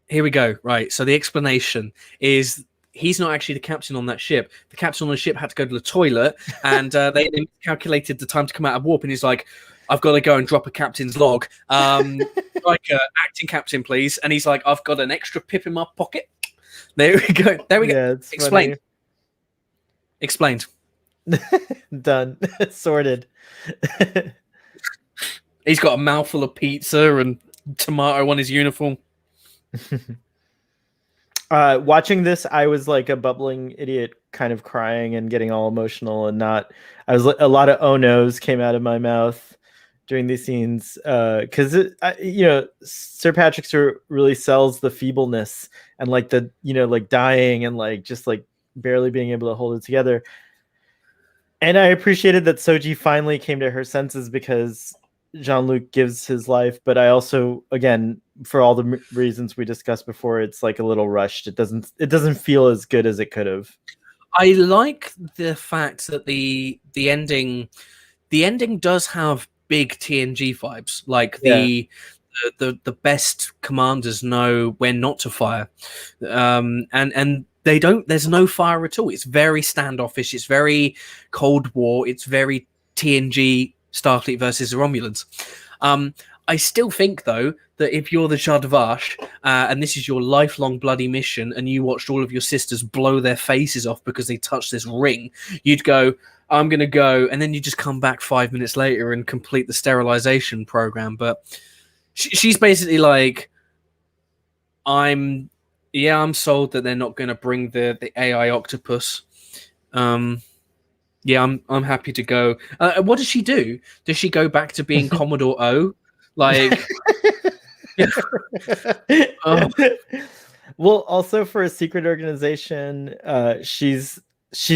we go. Right. So the explanation is he's not actually the captain on that ship. The captain on the ship had to go to the toilet, and they calculated the time to come out of warp, and he's like, I've got to go and drop a captain's log. Acting captain, please. And he's like, I've got an extra pip in my pocket. There we go. There we go. Yeah, it's Explained. funny. Explained. Done. Sorted. He's got a mouthful of pizza and tomato on his uniform. Watching this, I was like a bubbling idiot, kind of crying and getting all emotional, and not. I was a lot of oh no's came out of my mouth during these scenes because Sir Patrick Stewart really sells the feebleness and like the like dying and like just like barely being able to hold it together. And I appreciated that Soji finally came to her senses because Jean-Luc gives his life, but I also, again, for all the reasons we discussed before, it's like a little rushed. It doesn't feel as good as it could have. I like the fact that the ending does have big TNG vibes. Like the best commanders know when not to fire, and they don't. There's no fire at all. It's very standoffish. It's very Cold War. It's very TNG. Starfleet versus the Romulans. I still think, though, that if you're the Shah de Vache and this is your lifelong bloody mission and you watched all of your sisters blow their faces off because they touched this ring, you'd go, I'm going to go, and then you just come back 5 minutes later and complete the sterilization program. But she's basically like, I'm sold that they're not going to bring the AI octopus. Yeah, I'm happy to go. What does she do? Does she go back to being Commodore O? Like, Well, also for a secret organization, she's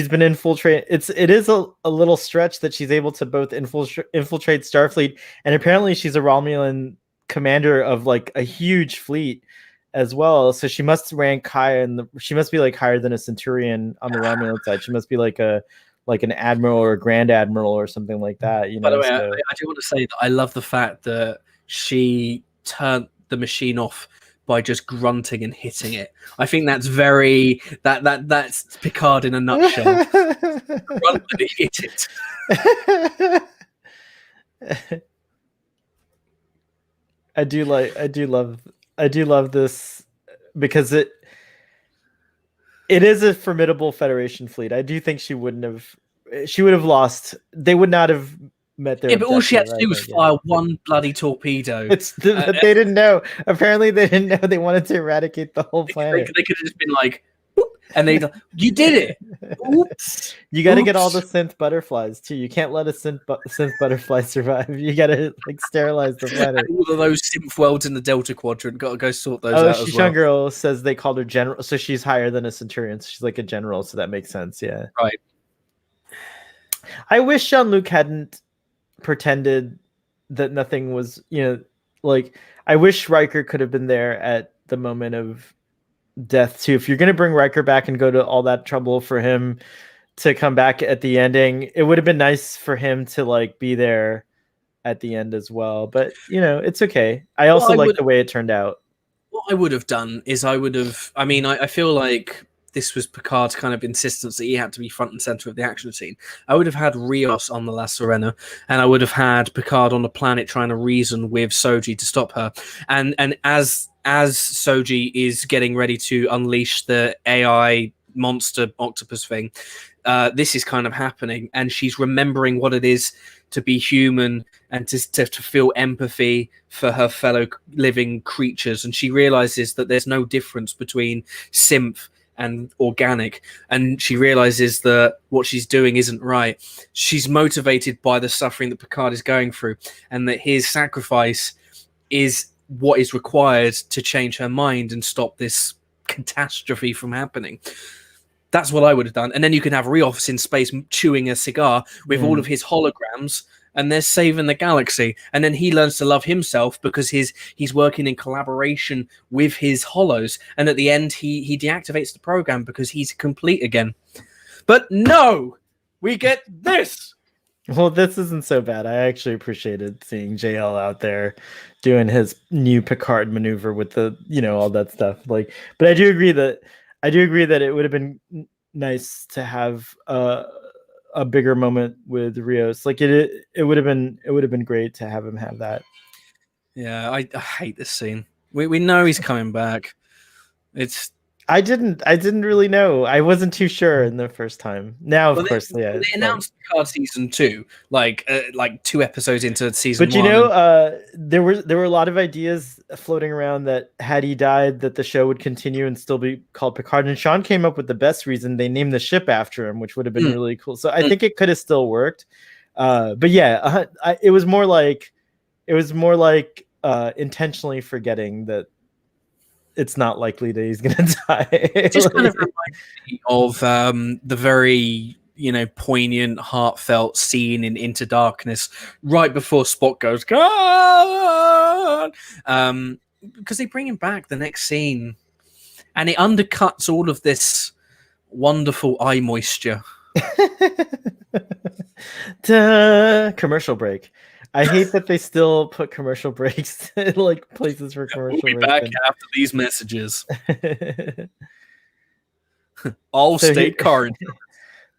been infiltrated. It is a little stretch that she's able to both infiltrate Starfleet, and apparently she's a Romulan commander of like a huge fleet as well. So she must rank high, and she must be like higher than a Centurion on the Romulan side. She must be like an admiral or a grand admiral or something like that. By the way, I do want to say that I love the fact that she turned the machine off by just grunting and hitting it. I think that's very that's Picard in a nutshell. Grunt and hit it. I do love this because it is a formidable Federation fleet. I do think she would have lost. They would not have met their but all she had to do was fire one bloody torpedo. They didn't know. Apparently they didn't know they wanted to eradicate the whole planet. They could have just been like, and they you did it. Oops. You got to get all the synth butterflies too. You can't let a synth butterfly survive. You got to like sterilize the planet. And all of those synth worlds in the Delta Quadrant. Got to go sort those out as well. Girl says they called her general, so she's higher than a Centurion. So she's like a general, so that makes sense. Yeah, right. I wish Jean-Luc hadn't pretended that nothing was. Like I wish Riker could have been there at the moment of death too. If you're going to bring Riker back and go to all that trouble for him to come back at the ending, it would have been nice for him to like be there at the end as well. But it's okay. I also like the way it turned out. What I would have done is I feel like this was Picard's kind of insistence that he had to be front and center of the action scene. I would have had Rios on the La Sirena, and I would have had Picard on the planet trying to reason with Soji to stop her. And as Soji is getting ready to unleash the AI monster octopus thing, this is kind of happening, and she's remembering what it is to be human and to feel empathy for her fellow living creatures. And she realizes that there's no difference between synth and organic, and she realizes that what she's doing isn't right. She's motivated by the suffering that Picard is going through, and that his sacrifice is what is required to change her mind and stop this catastrophe from happening. That's what I would have done. And then you can have Rios in space chewing a cigar with all of his holograms, and they're saving the galaxy. And then he learns to love himself because he's working in collaboration with his hollows. And at the end, he deactivates the program because he's complete again. But no, we get this. Well, this isn't so bad. I actually appreciated seeing JL out there doing his new Picard maneuver with the, all that stuff. Like, but I do agree that it would have been nice to have a a bigger moment with Rios. Like it would have been great to have him have that. Yeah, I hate this scene. We know he's coming back. It's I didn't really know. I wasn't too sure in the first time. Now, of course, they announced Picard season 2, like 2 episodes into season but 1. There were a lot of ideas floating around that had he died, that the show would continue and still be called Picard. And Sean came up with the best reason: they named the ship after him, which would have been really cool. So I think it could have still worked. But yeah, it was more like intentionally forgetting that it's not likely that he's gonna die. It just kind of reminds me of the very poignant, heartfelt scene in Into Darkness right before Spock goes God, because they bring him back the next scene, and it undercuts all of this wonderful eye moisture. Commercial break. I hate that they still put commercial breaks in like places for commercial breaks. We'll be back after these messages. All so state car insurance.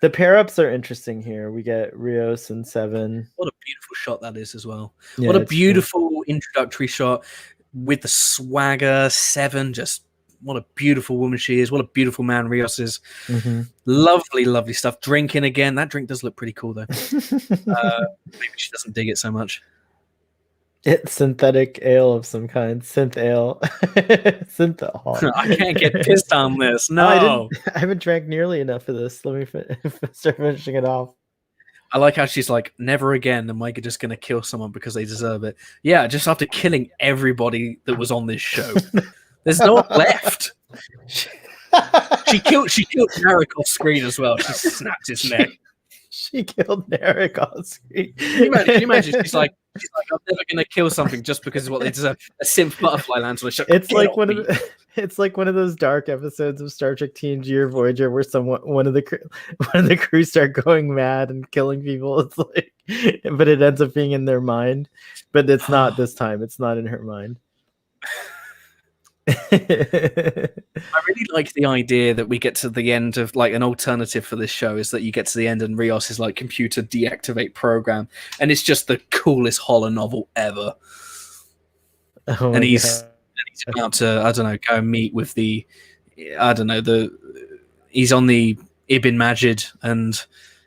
The pair-ups are interesting here. We get Rios and Seven. What a beautiful shot that is as well. Yeah, what a beautiful introductory shot with the swagger. Seven, just what a beautiful woman she is. What a beautiful man Rios is. Mm-hmm. Lovely, lovely stuff. Drinking again. That drink does look pretty cool, though. Maybe she doesn't dig it so much. It's synthetic ale of some kind. Synth ale. Synthahol. I can't get pissed on this. No. I haven't drank nearly enough of this. Let me start finishing it off. I like how she's like, never again am I just going to kill someone because they deserve it. Yeah, just after killing everybody that was on this show. There's no one left. She killed Narek off screen as well. She snapped his neck. She killed Narek off screen. Can you imagine? She's like, I'm never gonna kill something just because of what they deserve. A synth butterfly lands on a ship. It's like one of those dark episodes of Star Trek TNG or Voyager where one of the crew start going mad and killing people. It's like, but it ends up being in their mind. But it's not this time. It's not in her mind. I really like the idea that we get to the end of like an alternative for this show is that you get to the end and Rios is like computer deactivate program, and it's just the coolest horror novel ever. And he's about to go and meet with he's on the Ibn Majid and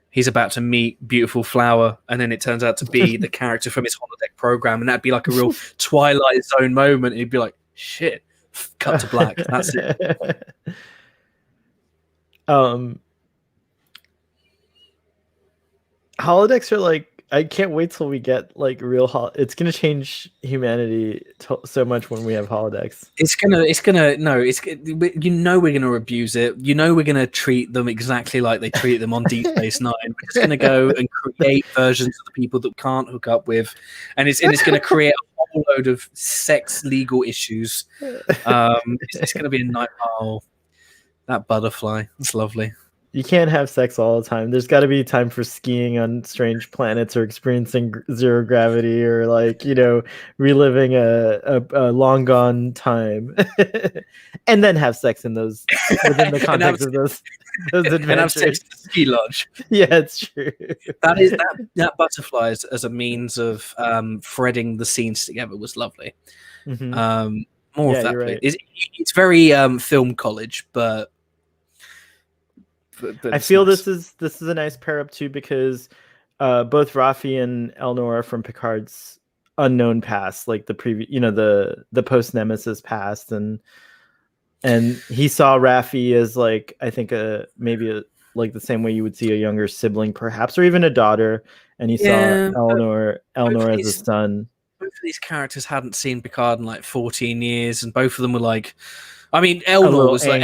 he's about to meet Beautiful Flower, and then it turns out to be the character from his holodeck program, and that'd be like a real Twilight Zone moment. He'd be like, shit. Cut to black. That's it. Holodecks are like, I can't wait till we get like real it's gonna change humanity so much when we have holodecks. We're gonna abuse it. We're gonna treat them exactly like they treat them on Deep Space Nine. We're just gonna go and create versions of the people that can't hook up with, and it's gonna create a whole load of sex legal issues. It's gonna be a nightmare. Oh, that butterfly, it's lovely. You can't have sex all the time. There's got to be time for skiing on strange planets or experiencing zero gravity or like, reliving a long gone time and then have sex in those within the context of those adventures. And have sex at the ski lodge. Yeah, it's true. That butterfly as a means of threading the scenes together was lovely. Mm-hmm. More of that, right. It's very film college, but I feel nice. This is a nice pair up too, because both Rafi and Elnor are from Picard's unknown past, like the previous, the post Nemesis past, and he saw Rafi as like, I think maybe like the same way you would see a younger sibling perhaps, or even a daughter, and he saw Elnor as a son. Both of these characters hadn't seen Picard in like 14 years, and both of them were like, I mean, Elnor was like,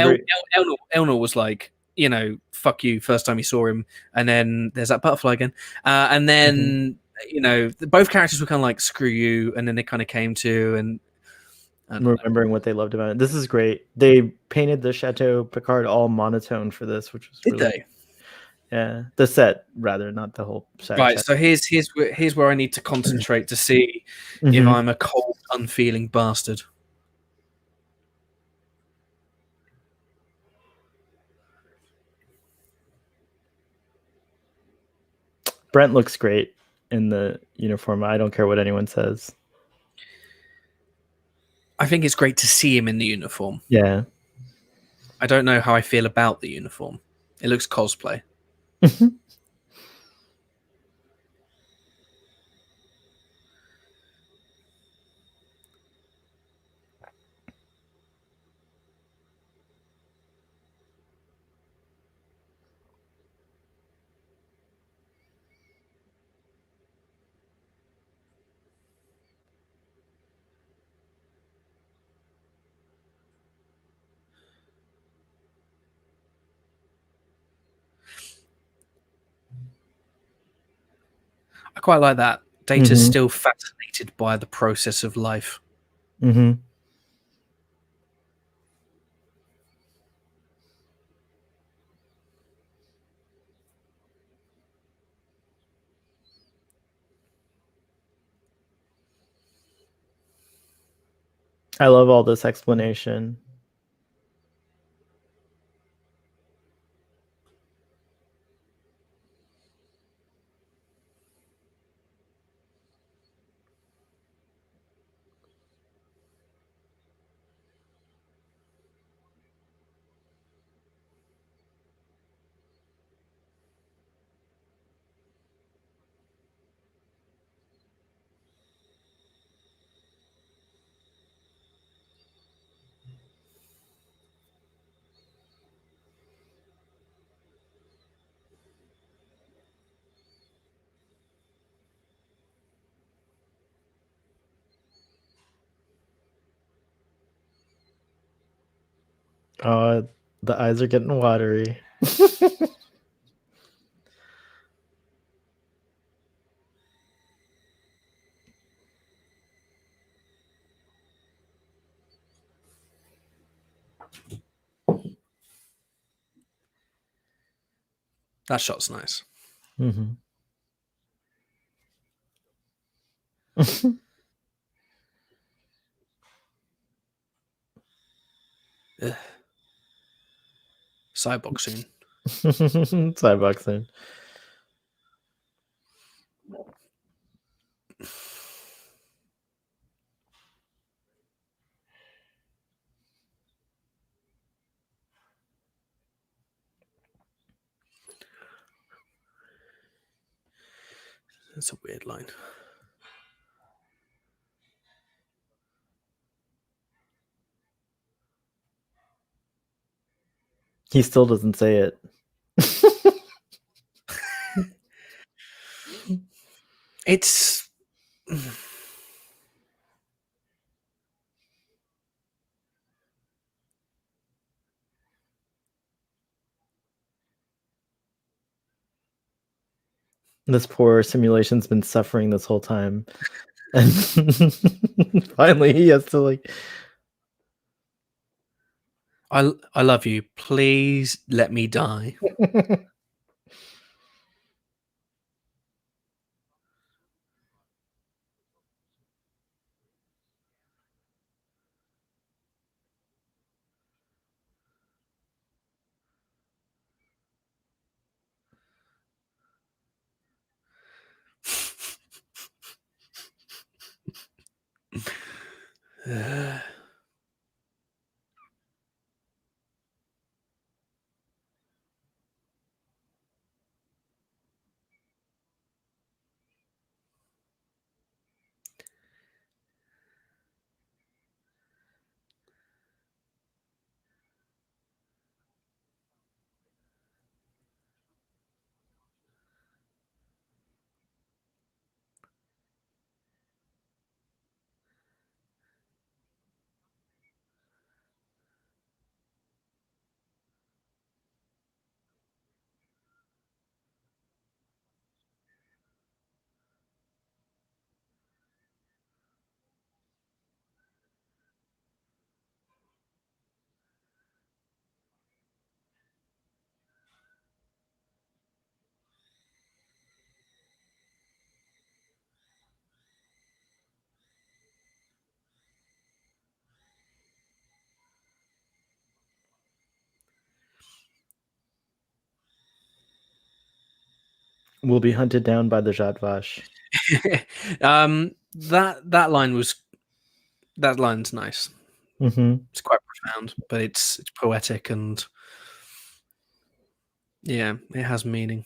Elnor was like, fuck you, first time you saw him, and then there's that butterfly again, and then both characters were kind of like, screw you, and then they kind of came to and remembering what they loved about it. This is great. They painted the Chateau Picard all monotone for this, which was really, did they? Yeah, the set rather, not the whole set. Right. So here's where I need to concentrate to see if I'm a cold, unfeeling bastard. Brent looks great in the uniform. I don't care what anyone says. I think it's great to see him in the uniform. Yeah. I don't know how I feel about the uniform. It looks cosplay. I quite like that. Data's Mhm. still fascinated by the process of life. Mhm. I love all this explanation. Oh, the eyes are getting watery. That shot's nice. Mhm. Ugh. Cyborg soon. Cyboxing. That's a weird line. He still doesn't say it. It's This poor simulation's been suffering this whole time. And finally he has to like I love you. Please let me die. will be hunted down by the Jadvash. That line's nice. Mm-hmm. It's quite profound, but it's poetic, and yeah, it has meaning.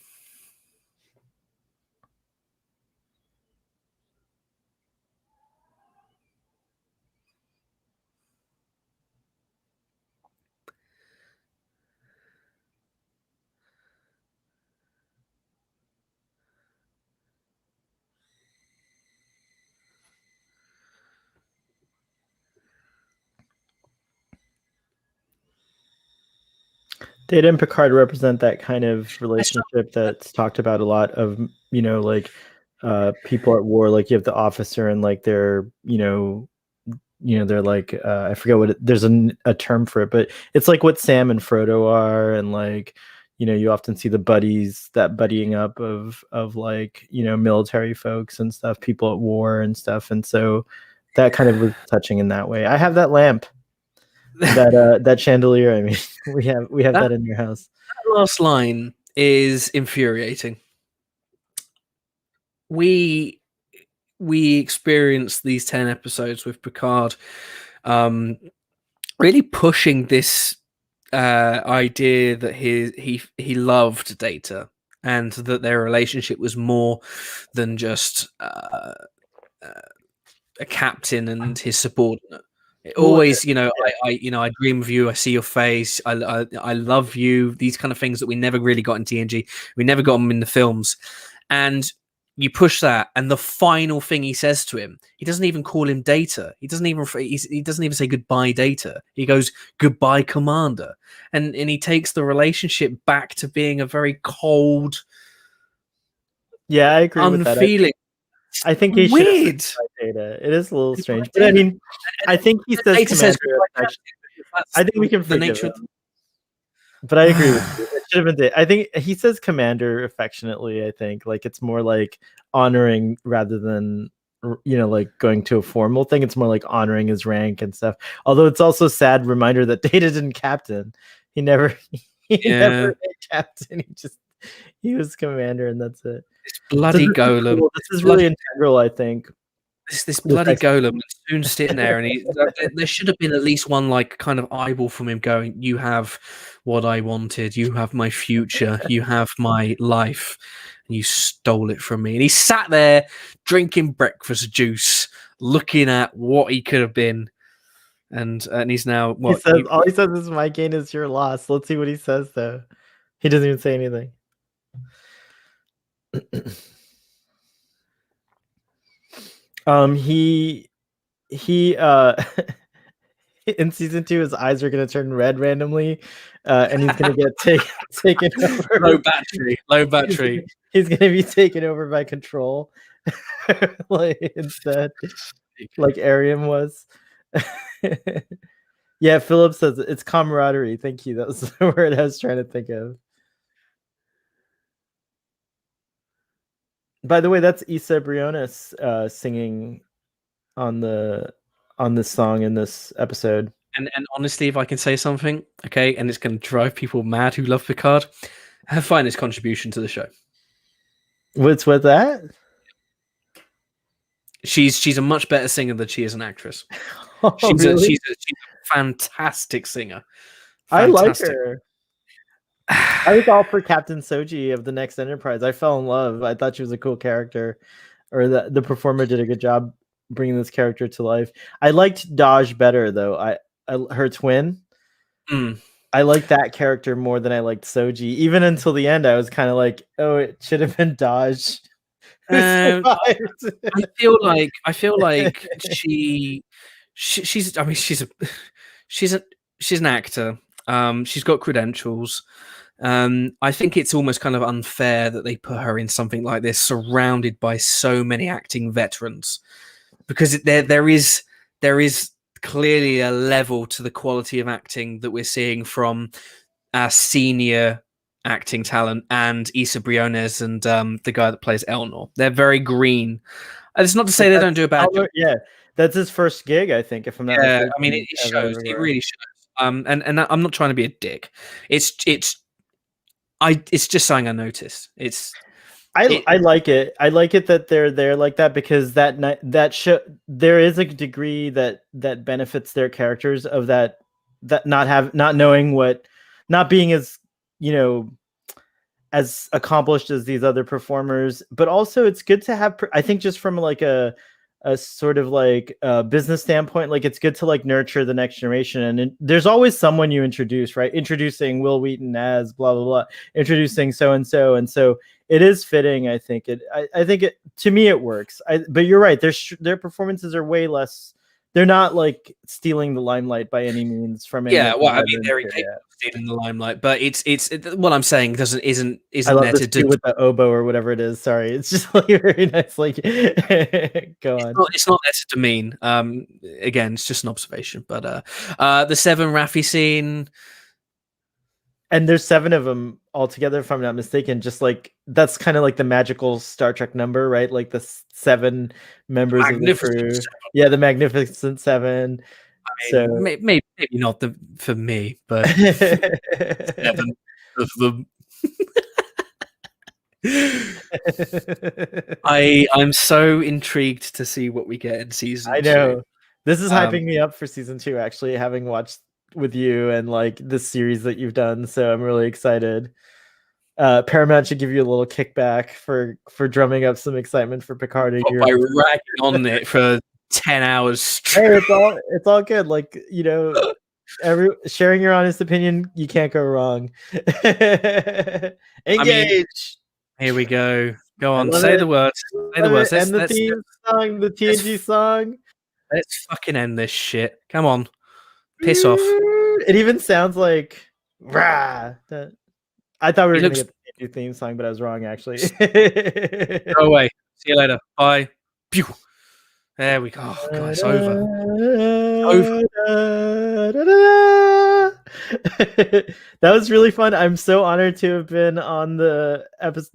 Data and Picard represent that kind of relationship that's talked about a lot of, like people at war. Like you have the officer and like they're, they're like I forget what there's a term for it, but it's like what Sam and Frodo are, and like you often see the buddies, that buddying up of like military folks and stuff, people at war and stuff, and so that kind of was touching in that way. I have that lamp, that chandelier. I mean, we have that in your house. That last line is infuriating. We experienced these 10 episodes with Picard really pushing this idea that he loved Data, and that their relationship was more than just a captain and his subordinate. Always, I dream of you. I see your face. I love you. These kind of things that we never really got in TNG. We never got them in the films. And you push that, and the final thing he says to him, he doesn't even call him Data. He doesn't even say goodbye, Data. He goes, goodbye, Commander. And he takes the relationship back to being a very cold, yeah, I agree with that. I think he weird. Data. It is a little strange, but I mean, I think he says Commander. I think we can forgive it. But I agree with you. It should have been. I think he says Commander affectionately. I think like it's more like honoring rather than like going to a formal thing. It's more like honoring his rank and stuff. Although it's also a sad reminder that Data didn't captain. He never never captain. He was commander, and that's it. This bloody golem. Cool. This is really integral, I think. This bloody golem is soon sitting there, and there should have been at least one like kind of eyeball from him going, "You have what I wanted. You have my future. You have my life, and you stole it from me." And he sat there drinking breakfast juice, looking at what he could have been, and he's now what? He says, all he says is, "My gain is your loss." Let's see what he says, though. He doesn't even say anything. He in season 2, his eyes are gonna turn red randomly, and he's gonna get taken over. Low battery. He's gonna be taken over by Control, like instead, like Ariam was. Yeah, Philip says it's camaraderie. Thank you. That was the word I was trying to think of. By the way, that's Issa Briones singing on this song in this episode. And honestly, if I can say something, okay, and it's going to drive people mad who love Picard, her finest contribution to the show. What's with that? She's a much better singer than she is an actress. Oh, she's really? a fantastic singer. Fantastic. I like her. I was all for Captain Soji of the Next Enterprise. I fell in love. I thought she was a cool character, or the performer did a good job bringing this character to life. I liked Daj better, though. I her twin. I liked that character more than I liked Soji. Even until the end, I was kind of like, "Oh, it should have been Daj." I feel like she's. I mean, she's an actor. She's got credentials. I think it's almost kind of unfair that they put her in something like this, surrounded by so many acting veterans, because there is clearly a level to the quality of acting that we're seeing from our senior acting talent and Issa Briones and the guy that plays Elnor. They're very green. It's not to say they don't do a bad job. Yeah, that's his first gig, I think. If I'm not mistaken. I mean, it shows. It really shows. And I'm not trying to be a dick. It's just something I noticed. I like it. I like it that they're there like that, because that show, there is a degree that benefits their characters of that not knowing what, not being as, you know, as accomplished as these other performers, but also it's good to have, I think, just from like a sort of like a business standpoint, like it's good to like nurture the next generation. And there's always someone you introduce, right? Introducing Will Wheaton as blah blah blah, introducing so and so, and so it is fitting. I think I think it, to me it works. But you're right, their performances are way less, they're not like stealing the limelight by any means from any Yeah, of well, the I mean, other they're material. incapable of stealing the limelight, but what I'm saying isn't I love there this to too do. with the oboe or whatever it is. Sorry, it's just like very nice. Like, go on. It's not there to demean. Again, it's just an observation. But the Seven Raffi scene, And there's 7 of them altogether, if I'm not mistaken. Just like that's kind of like the magical Star Trek number, right? Like the 7 members of the Magnificent crew. Seven. Yeah, the Magnificent 7. I So mean, maybe not for me, but 7 of them. I'm so intrigued to see what we get in season I 2. know. This is hyping me up for season 2, actually, having watched with you and like this series that you've done. So I'm really excited. Paramount should give you a little kickback for drumming up some excitement for Picard a year. By ragging on it for 10 hours straight. Hey, it's all good. Like, you know, sharing your honest opinion, you can't go wrong. Engage. I mean, here we go. Go on, say the words. Say the words. And the theme song, the TNG song. Let's fucking end this shit. Come on. Piss off. It even sounds like rah. I thought we were going to get the TNG theme song, but I was wrong, actually. Go away. See you later. Bye. Pew. There we go. Oh, God, it's over. That was really fun. I'm so honored to have been on the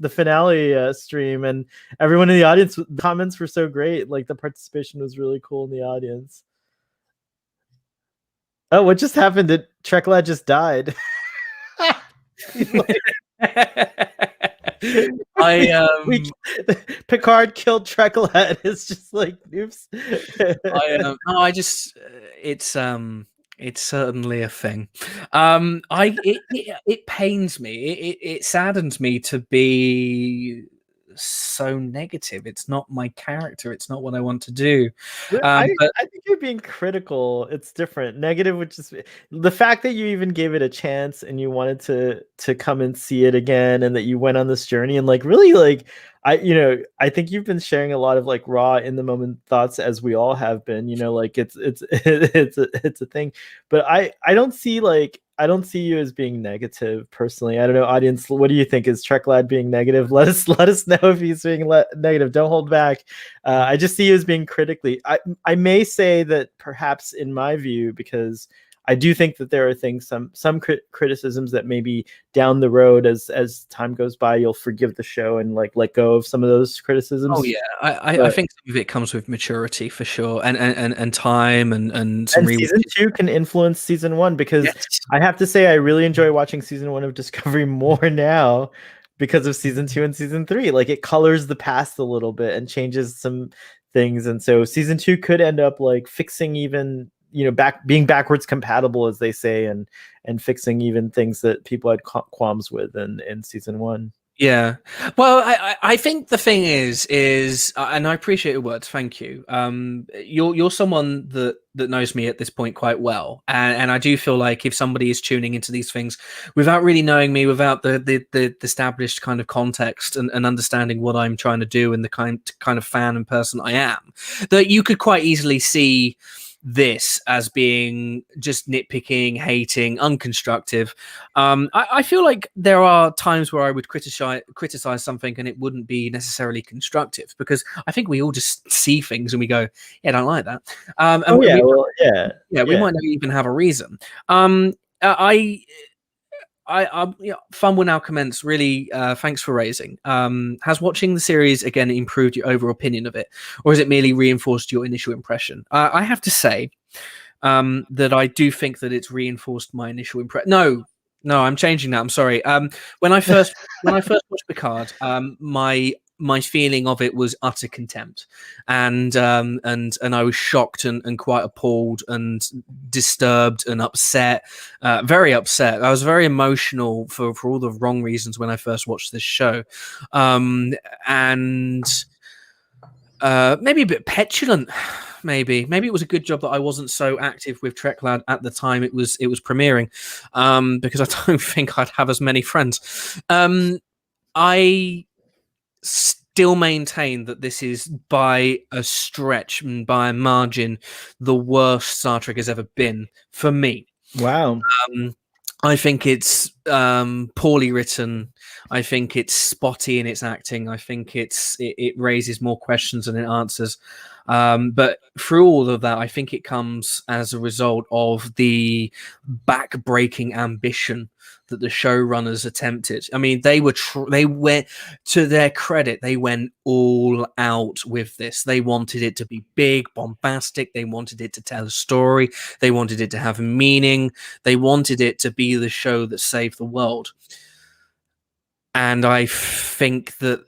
finale stream, and everyone in the audience. The comments were so great. Like the participation was really cool in the audience. Oh, what just happened? Did Treklad just died? Picard killed Treklad. It's just like oops. It's certainly a thing. It pains me. It saddens me to be so negative. It's not my character. It's not what I want to do. I think you're being critical. It's different. Negative, which is the fact that you even gave it a chance and you wanted to come and see it again, and that you went on this journey and like really like I think you've been sharing a lot of like raw in the moment thoughts, as we all have been, like it's a thing. But I don't see you as being negative personally. I don't know, audience, what do you think? Is Treklad being negative? Let us know if he's being negative. Don't hold back. I just see you as being critically. I may say that perhaps in my view, because I do think that there are things, some criticisms that maybe down the road as time goes by, you'll forgive the show and like let go of some of those criticisms. Oh yeah, I think some of it comes with maturity for sure, and time and some season 2 can influence season 1, because yes. I have to say I really enjoy watching season 1 of Discovery more now because of season 2 and season 3. Like it colors the past a little bit and changes some things, and so season 2 could end up like fixing even being backwards compatible, as they say, and fixing even things that people had qualms with in season 1. Yeah, well, I think the thing is, and I appreciate your words. Thank you. You're someone that knows me at this point quite well, and I do feel like if somebody is tuning into these things without really knowing me, without the established kind of context and understanding what I'm trying to do and the kind of fan and person I am, that you could quite easily see this as being just nitpicking, hating, unconstructive. I feel like there are times where I would criticize something and it wouldn't be necessarily constructive, because I think we all just see things and we go, yeah, I don't like that. We might not even have a reason. Fun will now commence. Really, thanks for raising. Has watching the series again improved your overall opinion of it, or has it merely reinforced your initial impression? I have to say that I do think that it's reinforced my initial impression. No, No, I'm changing that. I'm sorry. When I first watched Picard, my feeling of it was utter contempt, and I was shocked and quite appalled and disturbed and upset, very upset. I was very emotional for all the wrong reasons when I first watched this show, and maybe a bit petulant. Maybe it was a good job that I wasn't so active with TrekLad at the time it was premiering, because I don't think I'd have as many friends. I still maintain that this is by a stretch and by a margin the worst Star Trek has ever been for me. Wow. I think it's poorly written. I think it's spotty in its acting. I think it raises more questions than it answers. But through all of that, I think it comes as a result of the back-breaking ambition that the showrunners attempted. I mean, they went, to their credit, they went all out with this. They wanted it to be big, bombastic. They wanted it to tell a story. They wanted it to have meaning. They wanted it to be the show that saved the world. And I think that,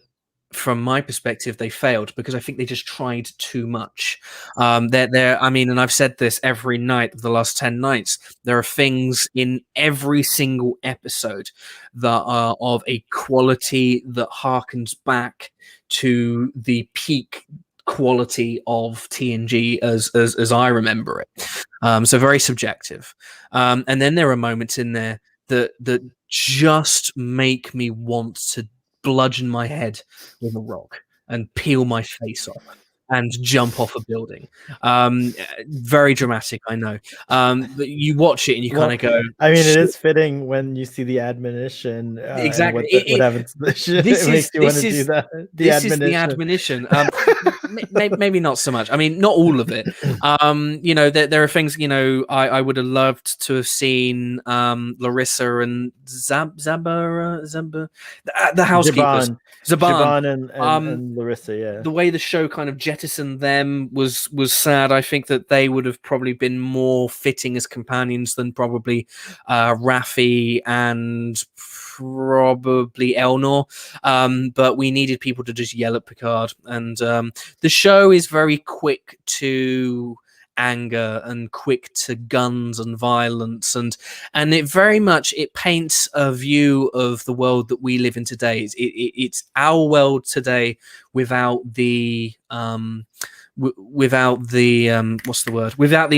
from my perspective, they failed because I think they just tried too much. I mean, and I've said this every night of the last 10 nights, there are things in every single episode that are of a quality that harkens back to the peak quality of TNG as I remember it. So very subjective. And then there are moments in there that just make me want to bludgeon my head with a rock and peel my face off and jump off a building. Very dramatic, I know. But you watch it and you kind of go. I mean, it is fitting when you see the admonition. Exactly. What happens to the ship. It makes you want to do that. This is the admonition. Maybe not so much. I mean, not all of it. You know, there are things. You know, I would have loved to have seen Larissa and Zamba, the housekeepers. Zhaban and Larissa, yeah. The way the show kind of jettisoned them was sad. I think that they would have probably been more fitting as companions than probably Raffi and probably Elnor. But we needed people to just yell at Picard. And the show is very quick to anger and quick to guns and violence, and it very much paints a view of the world that we live in today. It's our world today without the without the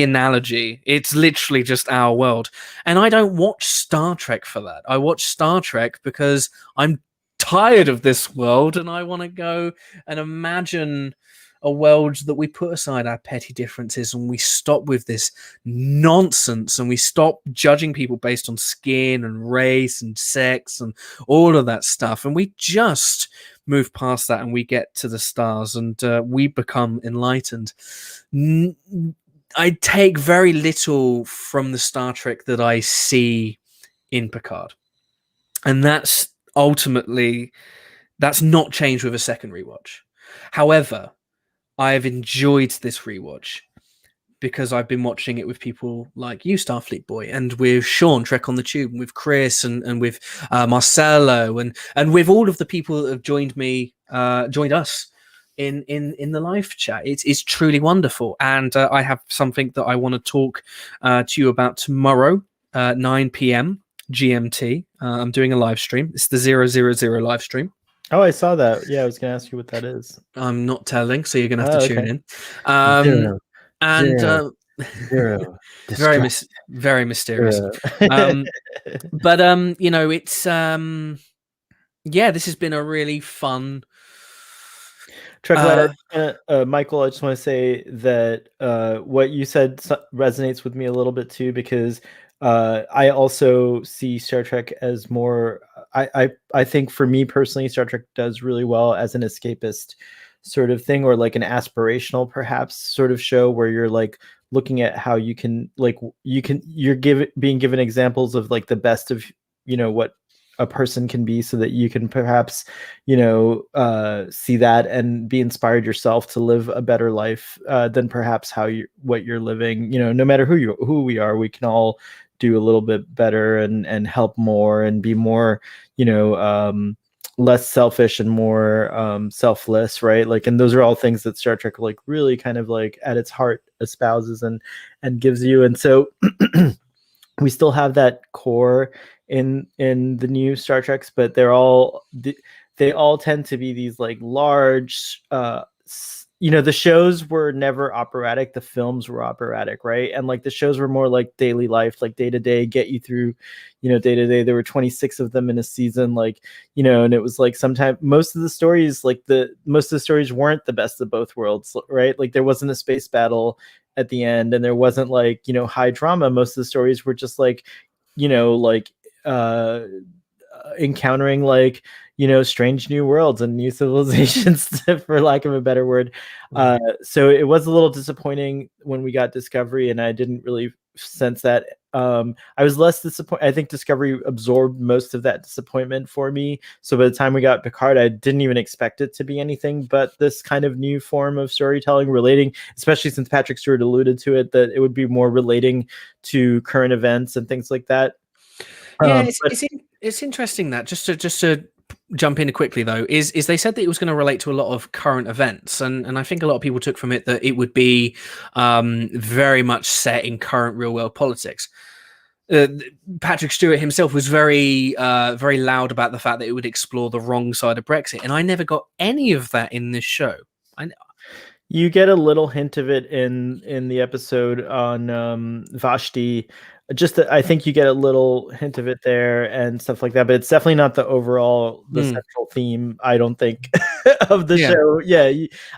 analogy. It's literally just our world. And I don't watch Star Trek for that. I watch Star Trek because I'm tired of this world and I want to go and imagine a world that we put aside our petty differences and we stop with this nonsense and we stop judging people based on skin and race and sex and all of that stuff, and we just move past that and we get to the stars and we become enlightened. I take very little from the Star Trek that I see in Picard, and that's not changed with a second rewatch. However, I have enjoyed this rewatch because I've been watching it with people like you, Starfleet Boy, and with Sean, Trek on the Tube, and with Chris, and with Marcelo, and with all of the people that have joined us in the live chat. It's truly wonderful, and I have something that I want to talk to you about tomorrow, 9 p.m. GMT. I'm doing a live stream. It's the 000 live stream. Oh, I saw that. Yeah, I was going to ask you what that is. I'm not telling, so you're going to have to tune in. Zero. Very mysterious. But you know, it's this has been a really fun. Michael, I just want to say that what you said resonates with me a little bit too, because I also see Star Trek as more. I think for me personally, Star Trek does really well as an escapist sort of thing, or like an aspirational perhaps sort of show where you're like looking at how you're being given examples of like the best of, you know, what a person can be, so that you can perhaps, you know, see that and be inspired yourself to live a better life than perhaps what you're living. You know, no matter who we are, we can all do a little bit better and help more and be more, less selfish and more selfless, right? Like, and those are all things that Star Trek like really kind of like at its heart espouses and gives you. And so we still have that core in the new Star Treks, but they all tend to be these like large the shows were never operatic, the films were operatic, right? And like the shows were more like daily life, like day to day, get you through, day to day. There were 26 of them in a season, like, and it was like sometimes most of the stories weren't the best of both worlds, right? Like there wasn't a space battle at the end, and there wasn't like, high drama. Most of the stories were just like, like encountering like, strange new worlds and new civilizations, for lack of a better word. So it was a little disappointing when we got Discovery, and I didn't really sense that. I was less disappointed. I think Discovery absorbed most of that disappointment for me. So by the time we got Picard, I didn't even expect it to be anything but this kind of new form of storytelling, relating, especially since Patrick Stewart alluded to it, that it would be more relating to current events and things like that. Yeah, it's interesting that just to jump in quickly though is they said that it was going to relate to a lot of current events, and I think a lot of people took from it that it would be very much set in current real world politics. Patrick Stewart himself was very very loud about the fact that it would explore the wrong side of Brexit, and I never got any of that in this show. You get a little hint of it in the episode on Vashti. I think you get a little hint of it there and stuff like that, but it's definitely not the central theme, I don't think, of the show. Yeah,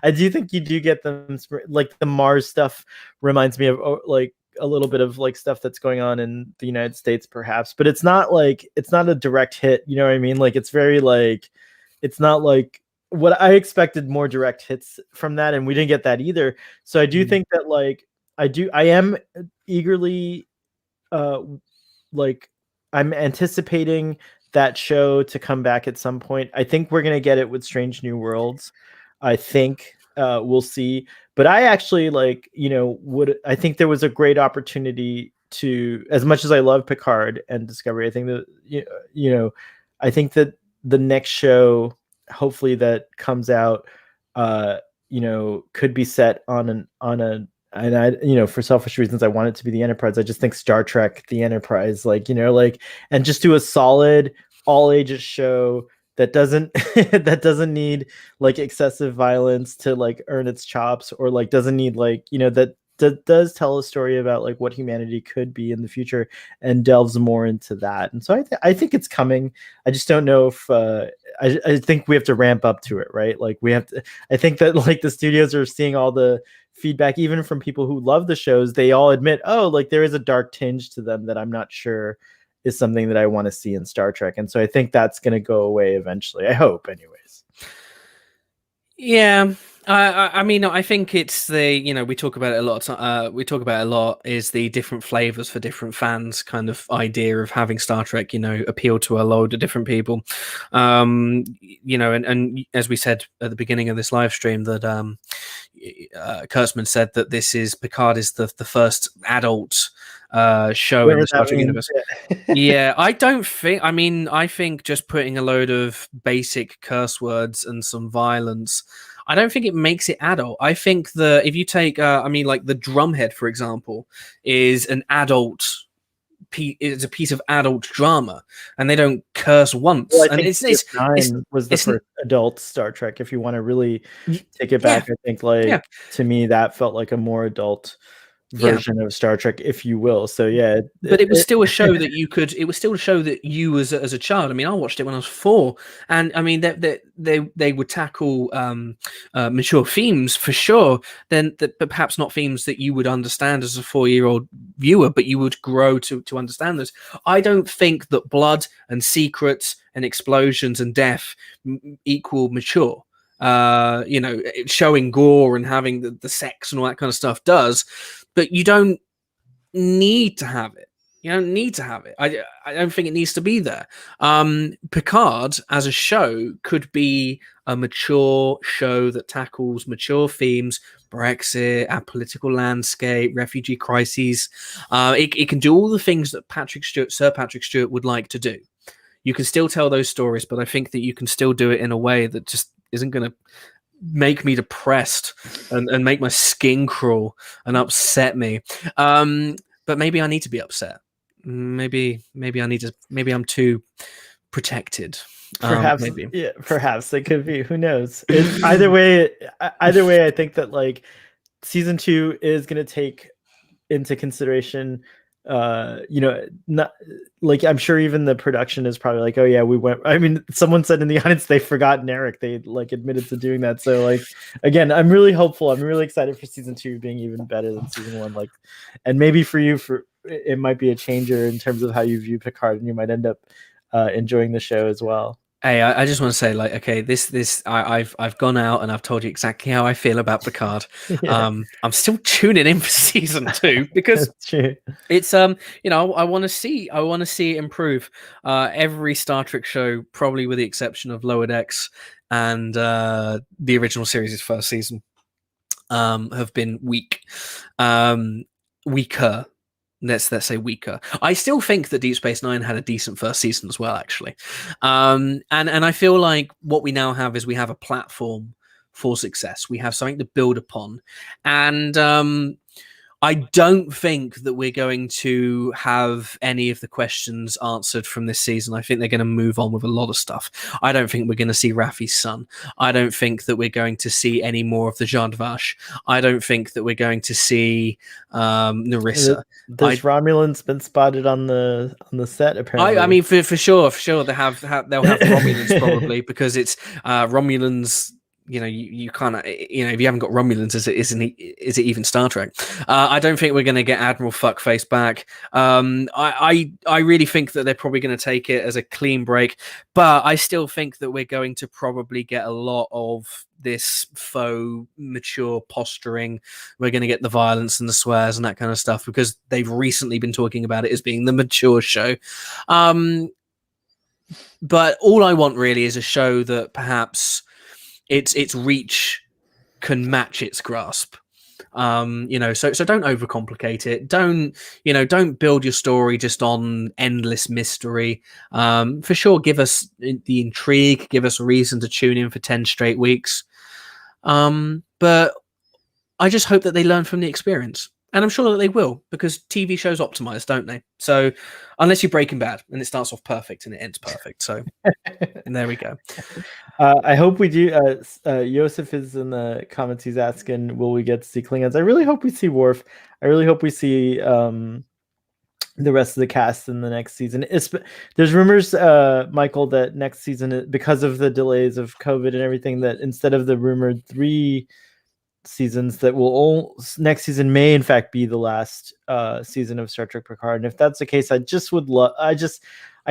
I do think you do get them, like the Mars stuff reminds me of like a little bit of like stuff that's going on in the United States, perhaps, but it's not a direct hit. You know what I mean? Like it's very like, it's not like what I expected, more direct hits from that, and we didn't get that either. So I do think that like I am eagerly like I'm anticipating that show to come back at some point. I think we're gonna get it with Strange New Worlds. I think we'll see. But I actually like, I think there was a great opportunity to, as much as I love Picard and Discovery, I think that I think that the next show, hopefully that comes out, could be set on a and I, for selfish reasons, I want it to be the Enterprise. I just think Star Trek, the Enterprise, and just do a solid all ages show that doesn't that doesn't need like excessive violence to like earn its chops, or like doesn't need like, that does tell a story about like what humanity could be in the future and delves more into that. And so I think it's coming. I just don't know if I think we have to ramp up to it, right? Like we have to. I think that like the studios are seeing all the feedback, even from people who love the shows. They all admit, oh, like there is a dark tinge to them that I'm not sure is something that I want to see in Star Trek. And so I think that's going to go away eventually. I hope, anyways. Yeah. I mean, I think it's the, we talk about it a lot. We talk about it a lot is the different flavors for different fans kind of idea of having Star Trek, appeal to a load of different people. And as we said at the beginning of this live stream that Kurtzman said that Picard is the first adult show in the Star Trek universe. Yeah, I think just putting a load of basic curse words and some violence, I don't think it makes it adult. I think that if you take, like the Drumhead, for example, is an adult. It's a piece of adult drama, and they don't curse once. Well, I think DS9 was the first adult Star Trek. If you want to really take it back, I think to me that felt like a more adult version of Star Trek, if you will. So yeah, but it was still a show that you could. It was still a show that you, as a child. I mean, I watched it when I was 4, and I mean they would tackle mature themes for sure. But perhaps not themes that you would understand as a 4-year-old viewer, but you would grow to understand those. I don't think that blood and secrets and explosions and death equal mature. Showing gore and having the sex and all that kind of stuff does, but you don't need to have it. You don't need to have it. I don't think it needs to be there. Picard as a show could be a mature show that tackles mature themes: Brexit, our political landscape, refugee crises. It can do all the things that Sir Patrick Stewart would like to do. You can still tell those stories, but I think that you can still do it in a way that just isn't going to make me depressed and make my skin crawl and upset me. But maybe I need to be upset. Maybe I need to. Maybe I'm too protected. Perhaps, Maybe. yeah, perhaps it could be. Who knows? Either way, I think that like season 2 is going to take into consideration, not like, I'm sure even the production is probably like, oh yeah, we went. I mean, someone said in the audience they've forgotten Eric. They like admitted to doing that. So like, again, I'm really hopeful. I'm really excited for season 2 being even better than season 1. Like, and maybe for you, it might be a changer in terms of how you view Picard, and you might end up enjoying the show as well. Hey, I just want to say, like, okay, I've gone out and I've told you exactly how I feel about Picard. Yeah. I'm still tuning in for season 2 because That's true. it's I want to see it improve. Every Star Trek show, probably with the exception of Lower Decks and the original series' first season, have been weaker. Let's say weaker. I still think that Deep Space Nine had a decent first season as well, actually. And I feel like what we now have is we have a platform for success. We have something to build upon, and I don't think that we're going to have any of the questions answered from this season. I think they're going to move on with a lot of stuff. I don't think we're going to see Raffi's son. I don't think that we're going to see any more of the Jean Vache. I don't think that we're going to see Narissa. This Romulan's been spotted on the set, apparently. I mean, for sure, they'll have Romulans probably, because it's Romulans. You kind of, if you haven't got Romulans, is it even Star Trek? I don't think we're going to get Admiral Fuckface back. I really think that they're probably going to take it as a clean break, but I still think that we're going to probably get a lot of this faux mature posturing. We're going to get the violence and the swears and that kind of stuff, because they've recently been talking about it as being the mature show. But all I want really is a show that perhaps its reach can match its grasp. So don't overcomplicate it. Don't build your story just on endless mystery. For sure, give us the intrigue, give us a reason to tune in for 10 straight weeks. But I just hope that they learn from the experience. And I'm sure that they will, because TV shows optimize, don't they? So unless you're Breaking Bad and it starts off perfect and it ends perfect. So and there we go. I hope we do. Joseph is in the comments. He's asking, will we get to see Klingons? I really hope we see Worf. I really hope we see the rest of the cast in the next season. There's rumors, Michael, that next season, because of the delays of COVID and everything, that instead of the rumored 3 seasons, that next season may in fact be the last season of Star Trek Picard. And if that's the case, I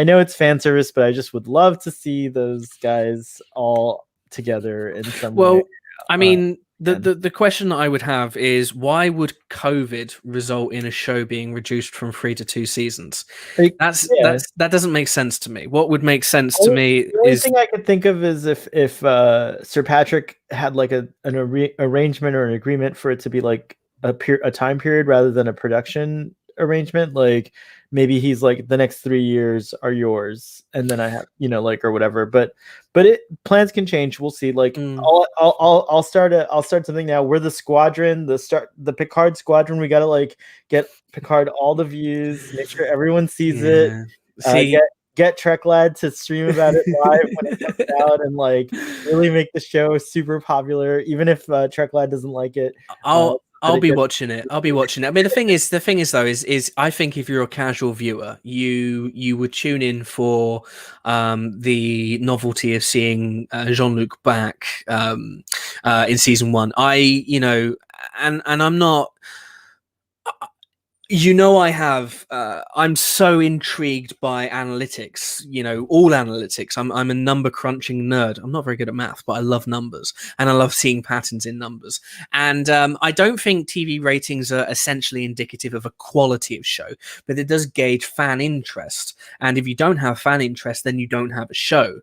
know it's fan service, but I just would love to see those guys all together in some way. I mean, the question that I would have is, why would COVID result in a show being reduced from 3 to 2 seasons? That doesn't make sense to me. What would make sense to me the only is, thing I could think of is if Sir Patrick had like an arrangement or an agreement for it to be like a time period rather than a production arrangement. Like maybe he's like, the next 3 years are yours, and then I have, or whatever. But plans can change. We'll see. Like I'll start something now. We're the squadron, the Picard squadron. We gotta like get Picard all the views, make sure everyone sees it. Get Trek Lad to stream about it live when it comes out, and like really make the show super popular, even if Trek Lad doesn't like it. I'll be watching it. I mean, the thing is though, is I think if you're a casual viewer, you would tune in for the novelty of seeing Jean-Luc back in season 1. And I'm not. I have. I'm so intrigued by analytics. All analytics. I'm a number crunching nerd. I'm not very good at math, but I love numbers and I love seeing patterns in numbers. And I don't think TV ratings are essentially indicative of a quality of show, but it does gauge fan interest. And if you don't have fan interest, then you don't have a show.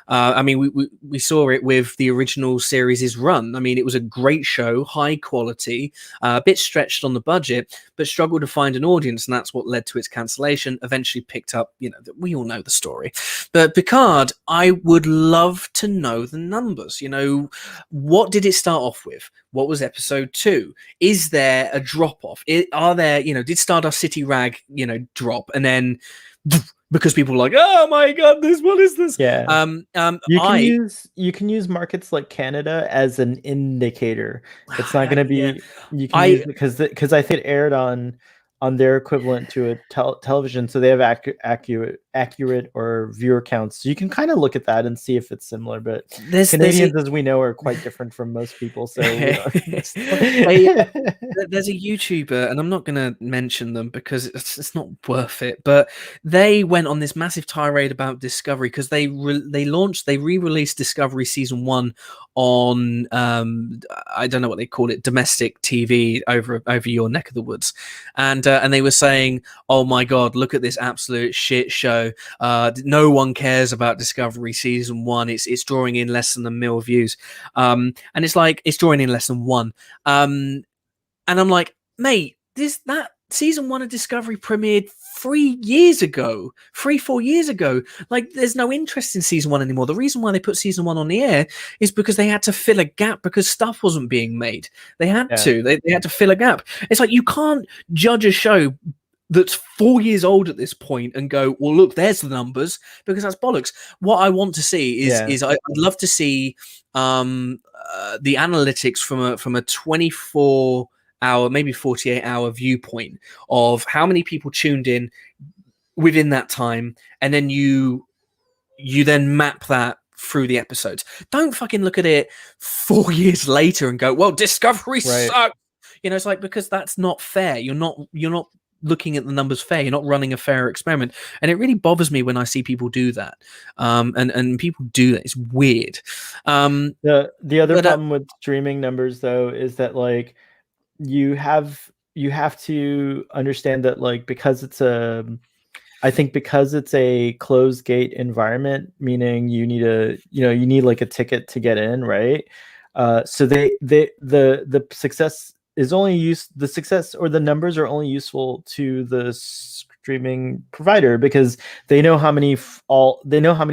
I mean, we saw it with the original series' run. I mean, it was a great show, high quality, a bit stretched on the budget, but struggled to find an audience, and that's what led to its cancellation. Eventually picked up, we all know the story. But Picard, I would love to know the numbers. What did it start off with? What was episode 2? Is there a drop off? Are there, did Stardust City Rag, drop and then because people were like, oh my god, what is this? Yeah. You can use markets like Canada as an indicator. It's not going to be. Yeah. You can use it because I think it aired on their equivalent to a television, so they have accurate or viewer counts. So you can kind of look at that and see if it's similar. But Canadians, as we know, are quite different from most people. So there's a YouTuber, and I'm not going to mention them because it's not worth it. But they went on this massive tirade about Discovery because they re-released Discovery season 1 on I don't know what they call it, domestic TV over your neck of the woods, and they were saying, oh my god, look at this absolute shit show. No one cares about Discovery season 1. It's drawing in less than 1 million views, and it's like it's drawing in less than 1. And I'm like, mate, that season 1 of Discovery premiered 4 years ago. Like, there's no interest in season 1 anymore. The reason why they put season 1 on the air is because they had to fill a gap because stuff wasn't being made. They had to fill a gap. It's like you can't judge a show that's 4 years old at this point and go, well, look, there's the numbers, because that's bollocks. What I want to see is I'd love to see the analytics from a 24-hour, maybe 48-hour viewpoint of how many people tuned in within that time, and then you then map that through the episodes. Don't fucking look at it 4 years later and go, well, Discovery sucks. It's like, because that's not fair. You're not looking at the numbers fair. You're not running a fair experiment, and it really bothers me when I see people do that. And people do that. It's weird. The other problem with streaming numbers, though, is that like you have to understand that, like, because it's a closed gate environment, meaning you need like a ticket to get in, right? So the success is only the success or the numbers are only useful to the streaming provider because they know how many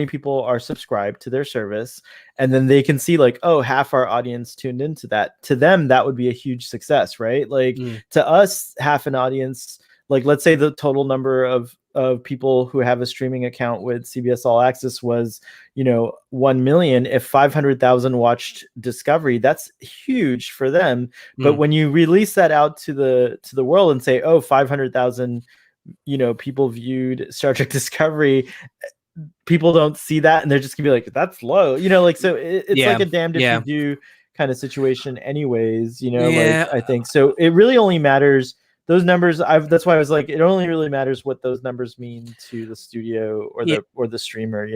people are subscribed to their service, and then they can see like, oh, half our audience tuned into that. To them, that would be a huge success, right? Like to us, half an audience, like let's say the total number of people who have a streaming account with CBS All Access was, 1 million. If 500,000 watched Discovery, that's huge for them. But when you release that out to the world and say, oh, 500,000, people viewed Star Trek Discovery, people don't see that, and they're just gonna be like, that's low, so it's like a damned if you do kind of situation anyways, like, I think so. It really only matters. Those numbers, that's why I was like, it only really matters what those numbers mean to the studio or the streamer,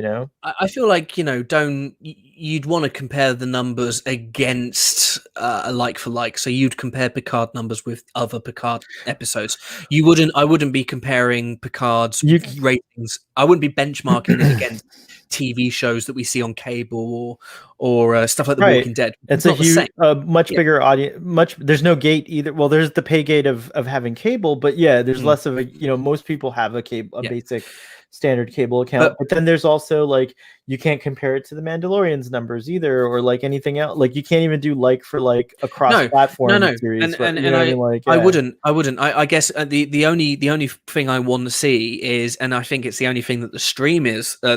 I feel like, you'd want to compare the numbers against a like for like. So you'd compare Picard numbers with other Picard episodes. I wouldn't be comparing Picard's ratings. I wouldn't be benchmarking it against TV shows that we see on cable or stuff like The Walking Dead. It's a huge, much bigger audience. There's no gate either. Well, there's the pay gate of having cable, but there's less of a, most people have a basic standard cable account. But then there's also like, you can't compare it to the Mandalorian's numbers either, or like anything else. Like you can't even do like for like across platform series. I wouldn't. I guess the only thing I want to see is, and I think it's the only thing that the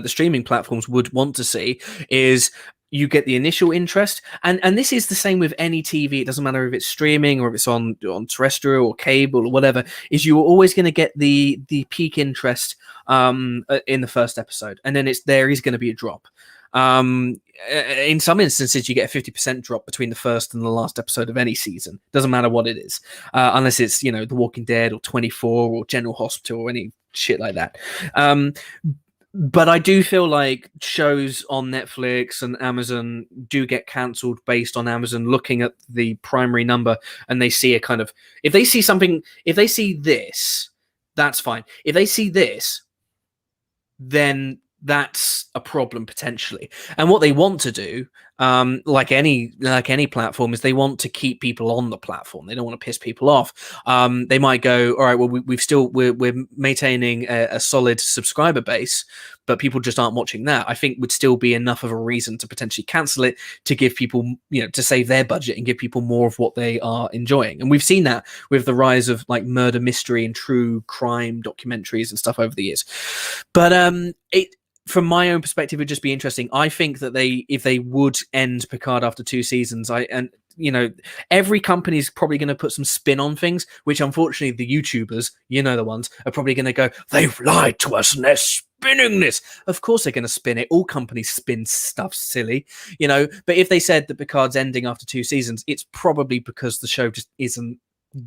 streaming platforms would want to see, is you get the initial interest, and this is the same with any TV. It doesn't matter if it's streaming or if it's on terrestrial or cable or whatever. Is you're always going to get the peak interest in the first episode, and then there is going to be a drop. In some instances, you get a 50% drop between the first and the last episode of any season. Doesn't matter what it is, unless it's The Walking Dead or 24 or General Hospital or any shit like that. But I do feel like shows on Netflix and Amazon do get cancelled based on Amazon looking at the primary number, and they see a kind of, if they see this, that's fine. If they see this, then that's a problem potentially. And what they want to do, like any platform, is they want to keep people on the platform. They don't want to piss people off. They might go, all right, well, we're maintaining a solid subscriber base, but people just aren't watching that. I think would still be enough of a reason to potentially cancel it, to give people, to save their budget and give people more of what they are enjoying. And we've seen that with the rise of like murder mystery and true crime documentaries and stuff over the years. But from my own perspective, it would just be interesting. I think that if they would end Picard after 2 seasons, every company is probably going to put some spin on things, which unfortunately the YouTubers, the ones, are probably going to go, they've lied to us and they're spinning this. Of course they're going to spin it. All companies spin stuff silly, But if they said that Picard's ending after 2 seasons, it's probably because the show just isn't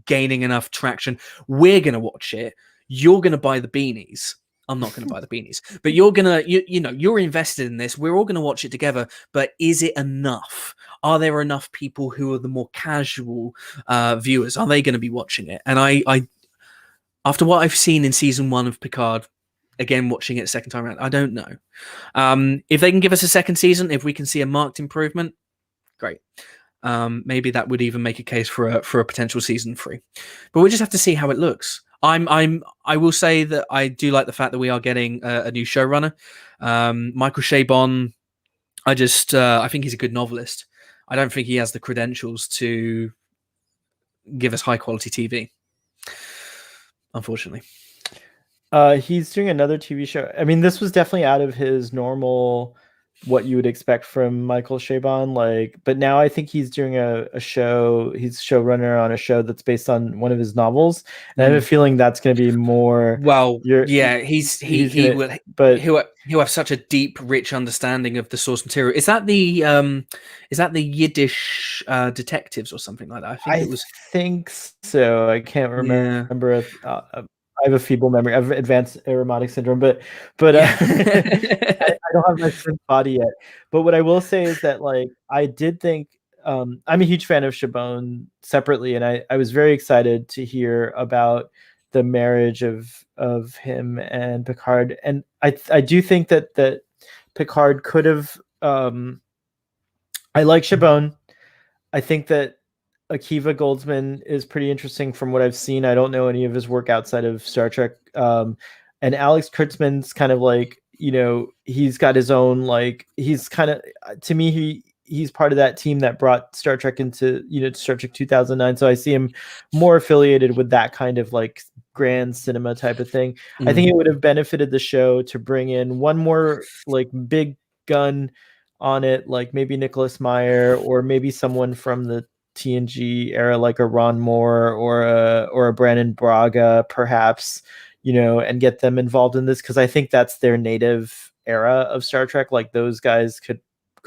gaining enough traction. We're going to watch it. You're going to buy the beanies. I'm not going to buy the beanies, but you're going to, you're invested in this. We're all going to watch it together, but is it enough? Are there enough people who are the more casual viewers? Are they going to be watching it? And I, after what I've seen in season 1 of Picard, again, watching it a second time around, I don't know. If they can give us a second season, if we can see a marked improvement, great. Maybe that would even make a case for a potential season 3, but we'll just have to see how it looks. I will say that I do like the fact that we are getting a new showrunner, Michael Chabon. I think he's a good novelist. I don't think he has the credentials to give us high quality TV, unfortunately. He's doing another TV show. I mean, this was definitely out of his normal, what you would expect from Michael Chabon, but now I think he's doing a show. He's showrunner on a show that's based on one of his novels, and I have a feeling that's going to be more. Well, he'll have such a deep, rich understanding of the source material. Is that the Yiddish detectives or something like that? I think so. I can't remember. I have a feeble memory. I have advanced aromatic syndrome, but I don't have my synth body yet. But what I will say is that, I did think I'm a huge fan of Chabon separately, and I was very excited to hear about the marriage of him and Picard. And I do think that Picard could have. I like Chabon. I think that Akiva Goldsman is pretty interesting from what I've seen. I don't know any of his work outside of Star Trek. And Alex Kurtzman's kind of he's got his own, he's kind of, to me, he's part of that team that brought Star Trek into, Star Trek 2009. So I see him more affiliated with that kind of grand cinema type of thing. Mm-hmm. I think it would have benefited the show to bring in one more big gun on it, maybe Nicholas Meyer, or maybe someone from the TNG era, like a Ron Moore or a Brandon Braga, perhaps, and get them involved in this, because I think that's their native era of Star Trek. Those guys could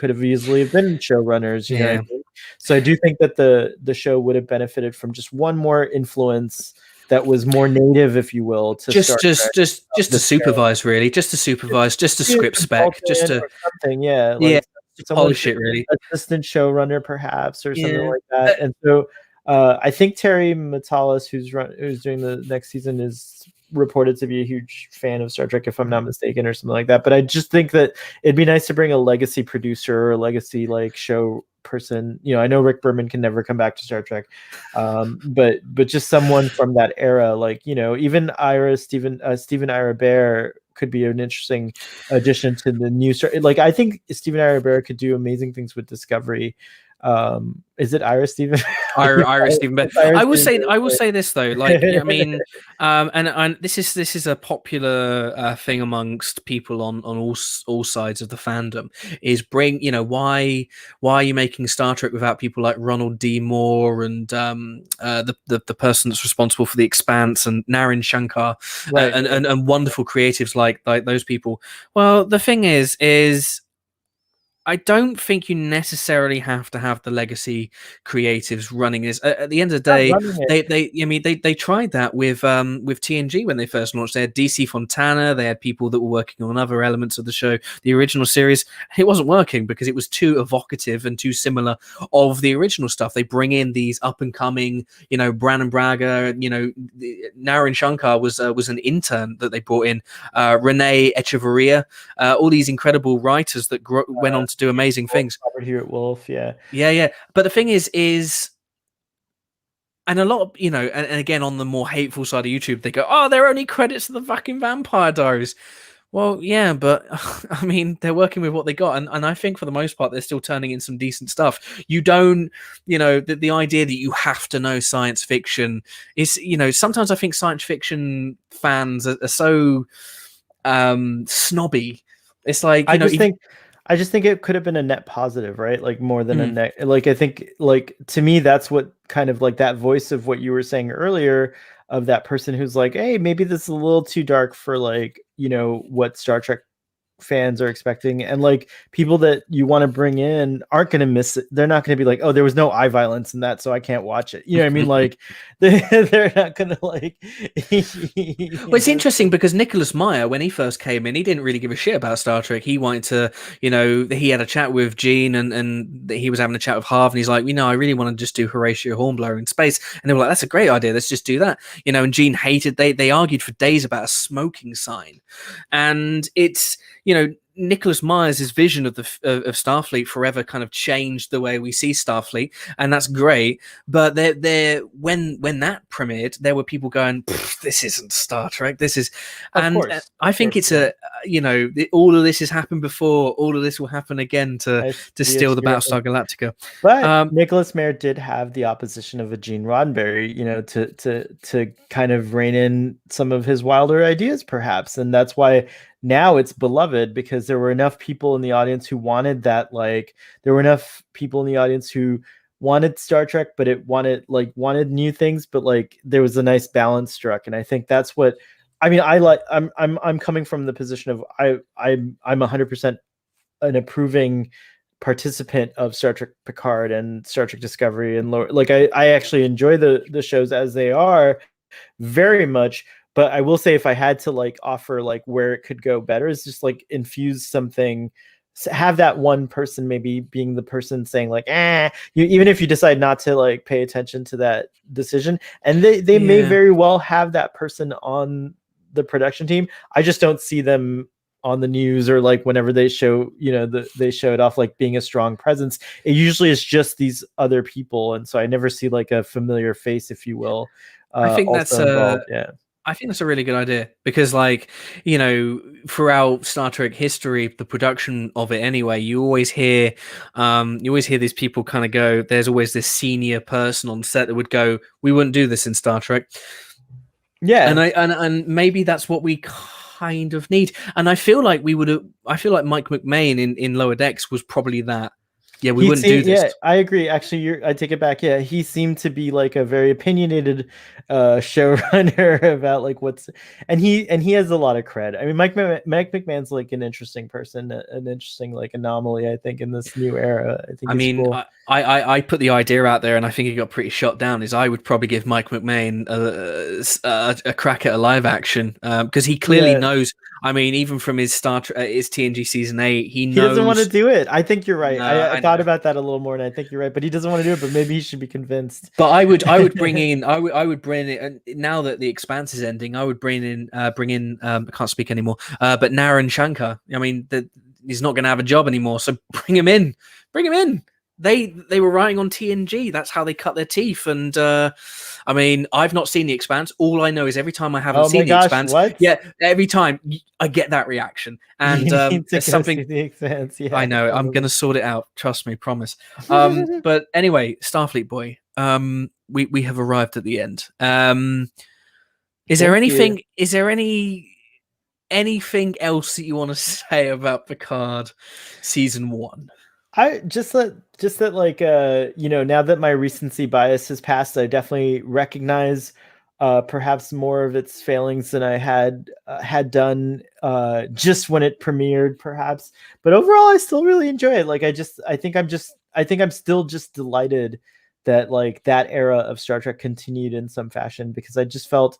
have easily have been showrunners, you know what I mean? So I do think that the show would have benefited from just one more influence that was more native, if you will, to just to supervise, really, just to supervise, just to script spec, just to something, polish it, really. Assistant showrunner, perhaps, or something like that. And so I think Terry Matalas, who's doing the next season, is reported to be a huge fan of Star Trek, if I'm not mistaken, or something like that. But I just think that it'd be nice to bring a legacy producer or a legacy show person. I know Rick Berman can never come back to Star Trek, but just someone from that era, even Stephen Ira Bear could be an interesting addition to the new Star. I think Stephen Ira Bear could do amazing things with Discovery. Is it Ira Stephen? Ira Stephen Bear. I will say this though, I mean, and this is a popular thing amongst people on all sides of the fandom, is why are you making Star Trek without people like Ronald D. Moore and the person that's responsible for The Expanse, and Naren Shankar, right, and wonderful creatives like those people? Well, the thing is I don't think you necessarily have to have the legacy creatives running this. At the end of the Not day, running it. they tried that with TNG when they first launched. They had DC Fontana, they had people that were working on other elements of the show, the original series. It wasn't working because it was too evocative and too similar of the original stuff. They bring in these up and coming, Brandon Braga, Naren Shankar was an intern that they brought in, Renee Echevarria, all these incredible writers that went on to do amazing things. Robert Hewitt Wolf, yeah. Yeah. But the thing is, and a lot of, and again, on the more hateful side of YouTube, they go, oh, they're only credits to the fucking Vampire Diaries. Well, yeah, but I mean, they're working with what they got. And I think for the most part, they're still turning in some decent stuff. You don't, the idea that you have to know science fiction is, sometimes I think science fiction fans are so snobby. It's like, I just think it could have been a net positive, right? Like more than a net. Like I think, like to me, that's what kind of like that voice of what you were saying earlier of that person who's like, hey, maybe this is a little too dark for like, what Star Trek fans are expecting, and like people that you want to bring in aren't going to miss it. They're not going to be like, oh, there was no eye violence in that, so I can't watch it. You know what I mean? Like they're not going to like. Well, it's interesting because Nicholas Meyer, when he first came in, he didn't really give a shit about Star Trek. He wanted to, he had a chat with Gene and he was having a chat with Harv, and he's like, I really want to just do Horatio Hornblower in space. And they were like, that's a great idea. Let's just do that. And Gene hated. They argued for days about a smoking sign, and it's. Nicholas Meyer's vision of Starfleet forever kind of changed the way we see Starfleet, and that's great. But when that premiered, there were people going, "This isn't Star Trek. This is," I think it's all of this has happened before. All of this will happen again to steal the Battlestar Galactica. But Nicholas Meyer did have the opposition of a Gene Roddenberry, to kind of rein in some of his wilder ideas, perhaps, and that's why. Now it's beloved because there were enough people in the audience who wanted that. Like there were enough people in the audience who wanted Star Trek, but it wanted new things, but like there was a nice balance struck. And I think that's what, I mean, I'm coming from the position of I'm 100% an approving participant of Star Trek Picard and Star Trek Discovery and like I actually enjoy the shows as they are very much. But I will say if I had to like offer like where it could go better is just like infuse something, have that one person maybe being the person saying like, even if you decide not to like pay attention to that decision, and they may very well have that person on the production team. I just don't see them on the news or like whenever they show, they show it off like being a strong presence. It usually is just these other people. And so I never see like a familiar face, if you will. I think that's I think that's a really good idea because, like, throughout Star Trek history, the production of it anyway, you always hear these people kind of go, there's always this senior person on set that would go, we wouldn't do this in Star Trek. Yeah. And maybe that's what we kind of need. And I feel like Mike McMahon in Lower Decks was probably that. Yeah, we wouldn't do this. Yeah, I agree. Actually, I take it back. Yeah, he seemed to be like a very opinionated showrunner about like and he has a lot of cred. I mean, Mike McMahon's like an interesting person, an interesting like anomaly, I think, in this new era. I think. Cool. I put the idea out there, and I think it got pretty shot down. Is I would probably give Mike McMahon a crack at a live action because he clearly knows. I mean, even from his his TNG season 8, he knows. He doesn't want to do it. I think you're right. No, I thought about that a little more, and I think you're right. But he doesn't want to do it. But maybe he should be convinced. But I would bring in. I would bring in. Now that the Expanse is ending, I would bring in. I can't speak anymore. But Naren Shankar. I mean, he's not going to have a job anymore. So bring him in. Bring him in. They were writing on TNG. That's how they cut their teeth. And I mean, I've not seen The Expanse. All I know is every time I haven't seen The Expanse, every time I get that reaction. And it's something. The Expanse, yeah. I know. I'm gonna sort it out. Trust me, promise. But anyway, Starfleet boy. We have arrived at the end. Is there anything? Is there anything else that you want to say about Picard season 1? I just that like now that my recency bias has passed, I definitely recognize perhaps more of its failings than I had done just when it premiered, perhaps. But overall, I still really enjoy it. Like I think I'm still just delighted that like that era of Star Trek continued in some fashion, because I just felt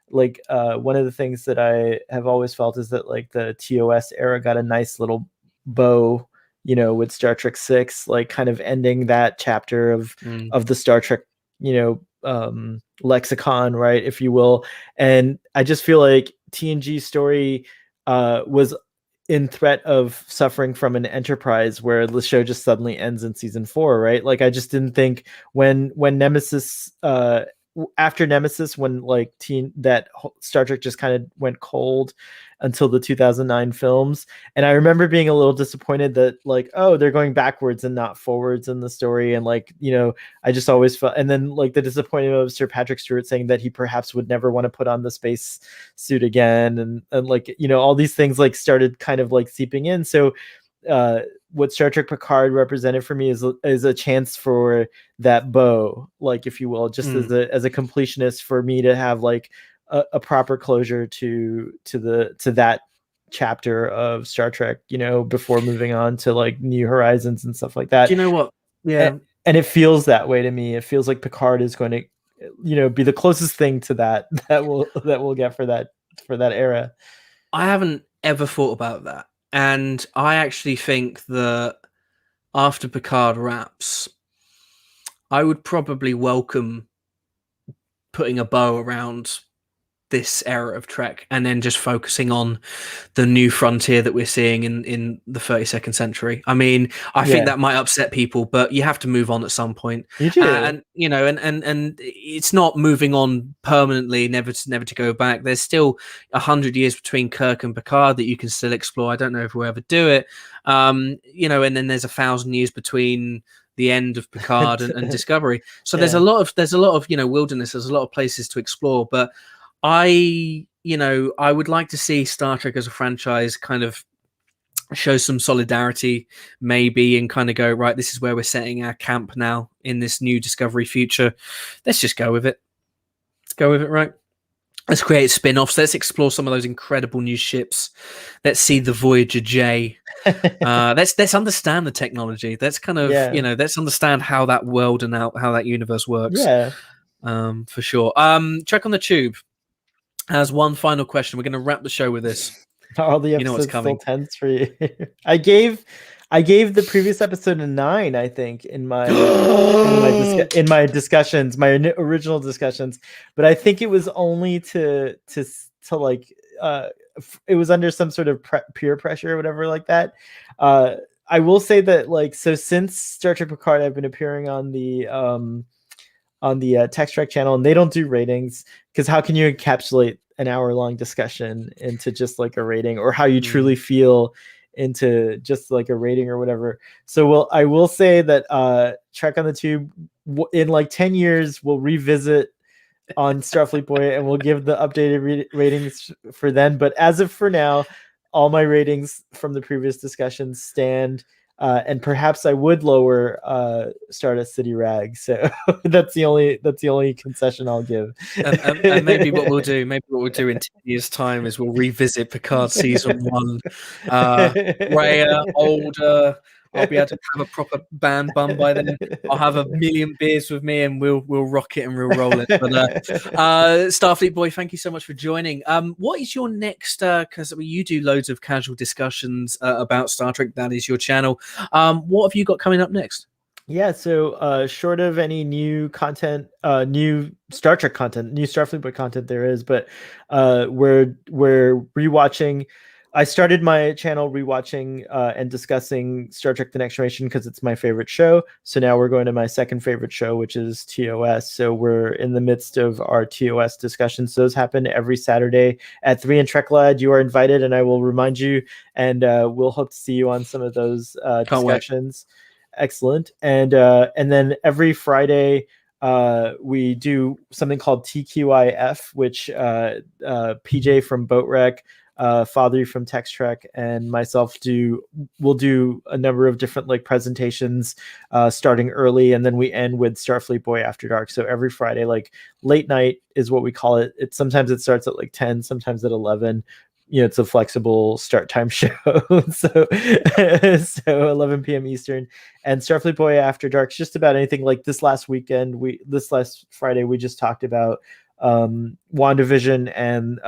like one of the things that I have always felt is that like the TOS era got a nice little bow, with Star Trek 6, like kind of ending that chapter of the Star Trek, lexicon, right, if you will. And I just feel like TNG's story was in threat of suffering from an Enterprise where the show just suddenly ends in season 4, right? Like I just didn't think when Nemesis after Nemesis, when like that Star Trek just kind of went cold until the 2009 films. And I remember being a little disappointed that like, oh, they're going backwards and not forwards in the story. And like, I just always felt, and then like the disappointment of Sir Patrick Stewart saying that he perhaps would never want to put on the space suit again. And like, all these things like started kind of like seeping in. So what Star Trek Picard represented for me is a chance for that bow, like if you will, just as a completionist, for me to have like a proper closure to that chapter of Star Trek, before moving on to like New Horizons and stuff like that. Do you know what? Yeah, and it feels that way to me. It feels like Picard is going to, be the closest thing to that we'll get for that era. I haven't ever thought about that. And I actually think that after Picard wraps, I would probably welcome putting a bow around this era of Trek and then just focusing on the new frontier that we're seeing in the 32nd century. I mean, I think that might upset people, but you have to move on at some point. You do. And it's not moving on permanently, never to go back. There's still 100 years between Kirk and Picard that you can still explore. I don't know if we'll ever do it. And then there's 1,000 years between the end of Picard and Discovery. So there's a lot of wilderness. There's a lot of places to explore, but I would like to see Star Trek as a franchise kind of show some solidarity, maybe, and kind of go, right, this is where we're setting our camp now in this new Discovery future. Let's just go with it. Let's go with it, right? Let's create spin-offs. Let's explore some of those incredible new ships. Let's see the Voyager J. Let's understand the technology. Let's kind of, let's understand how that world and how that universe works. Yeah. For sure. Trek on the Tube has one final question. We're going to wrap the show with this. All the episodes still tense for you. I gave the previous episode a 9, I think, in my discussions, my original discussions. But I think it was only to like it was under some sort of peer pressure or whatever like that. I will say that like, so since Star Trek Picard, I've been appearing on the Text Trek channel, and they don't do ratings, because how can you encapsulate an hour-long discussion into just like a rating, or how you truly feel into just like a rating or whatever. So I will say that Trek on the Tube in like 10 years we'll revisit on Starfleet Boy, and we'll give the updated ratings for then. But as of for now, all my ratings from the previous discussions stand. And perhaps I would lower Stardust City Rag. So that's the only concession I'll give. And maybe what we'll do in 10 years' time is we'll revisit Picard season 1. Grayer, older. I'll be able to have a proper band bum by then. I'll have a million beers with me, and we'll rock it and we'll roll it. But Starfleet Boy, thank you so much for joining. What is your next? Because you do loads of casual discussions about Star Trek. That is your channel. What have you got coming up next? Yeah, so short of any new content, new Star Trek content, new Starfleet Boy content there is, but we're rewatching. I started my channel rewatching and discussing Star Trek The Next Generation because it's my favorite show. So now we're going to my second favorite show, which is TOS. So we're in the midst of our TOS discussions. Those happen every Saturday at 3 in TrekLad. You are invited, and I will remind you, and we'll hope to see you on some of those discussions. Excellent. And then every Friday, we do something called TQIF, which PJ from Boat Wreck Father from Tex Trek and myself will do a number of different like presentations starting early, and then we end with Starfleet Boy After Dark. So every Friday, like late night is what we call it. Sometimes it starts at like 10, sometimes at 11. It's a flexible start time show. so 11 p.m. Eastern. And Starfleet Boy After Dark's just about anything. Like this last Friday, we just talked about WandaVision and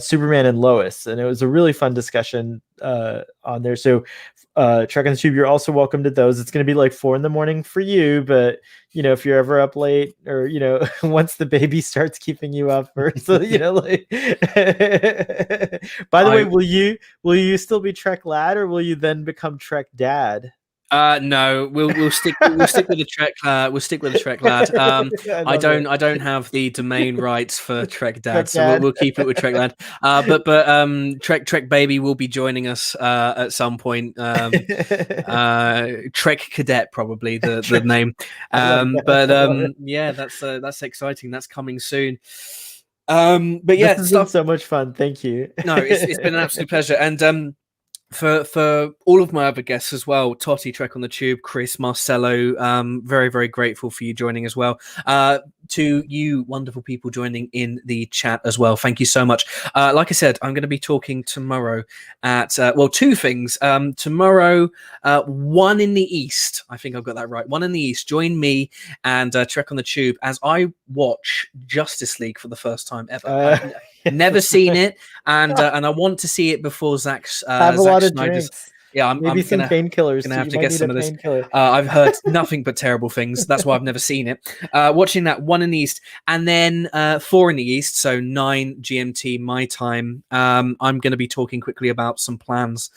Superman and Lois, and it was a really fun discussion on there. So Trek on the Tube, you're also welcome to those. It's going to be like 4 a.m. for you, but if you're ever up late, or once the baby starts keeping you up, or so like by the way, will you still be Trek lad, or will you then become Trek dad? No, we'll stick with the Trek. We'll stick with the Trek lad. I don't have the domain rights for Trek Dad, Trek so Dad. we'll keep it with Trek Lad. But Trek Baby will be joining us at some point. Trek Cadet, probably the name. Yeah, that's exciting. That's coming soon. But yeah, this has been so much fun. Thank you. No, it's been an absolute pleasure, and for all of my other guests as well, Totty, Trek on the Tube, Chris, Marcelo, very, very grateful for you joining as well. To you wonderful people joining in the chat as well, thank you so much. Like I said, I'm going to be talking tomorrow at two things. Tomorrow, 1 in the East, I think I've got that right, 1 in the East. Join me and Trek on the Tube as I watch Justice League for the first time ever. I've never seen it, and I want to see it before Zack's have a lot of drinks. Yeah, maybe some painkillers. Gonna have to get some of this. I've heard nothing but terrible things. That's why I've never seen it. Watching that 1 in the East, and then 4 in the East, so 9 GMT my time. I'm going to be talking quickly about some plans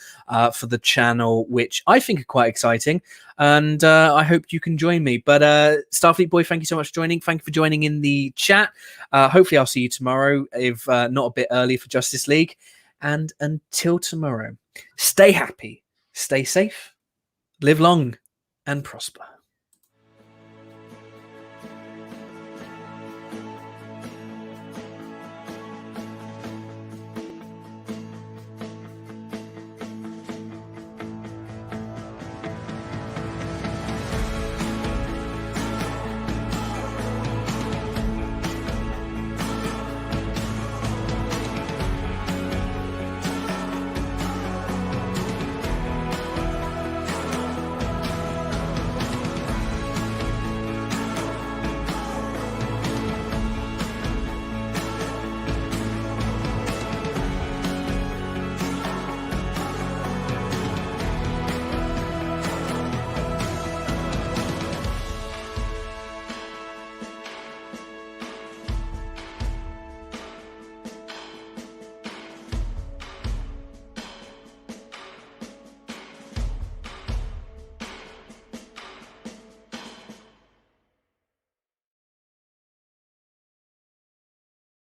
for the channel, which I think are quite exciting, and I hope you can join me. But Starfleet Boy, thank you so much for joining. Thank you for joining in the chat. Hopefully, I'll see you tomorrow, if not a bit early for Justice League. And until tomorrow, stay happy. Stay safe, live long, and prosper.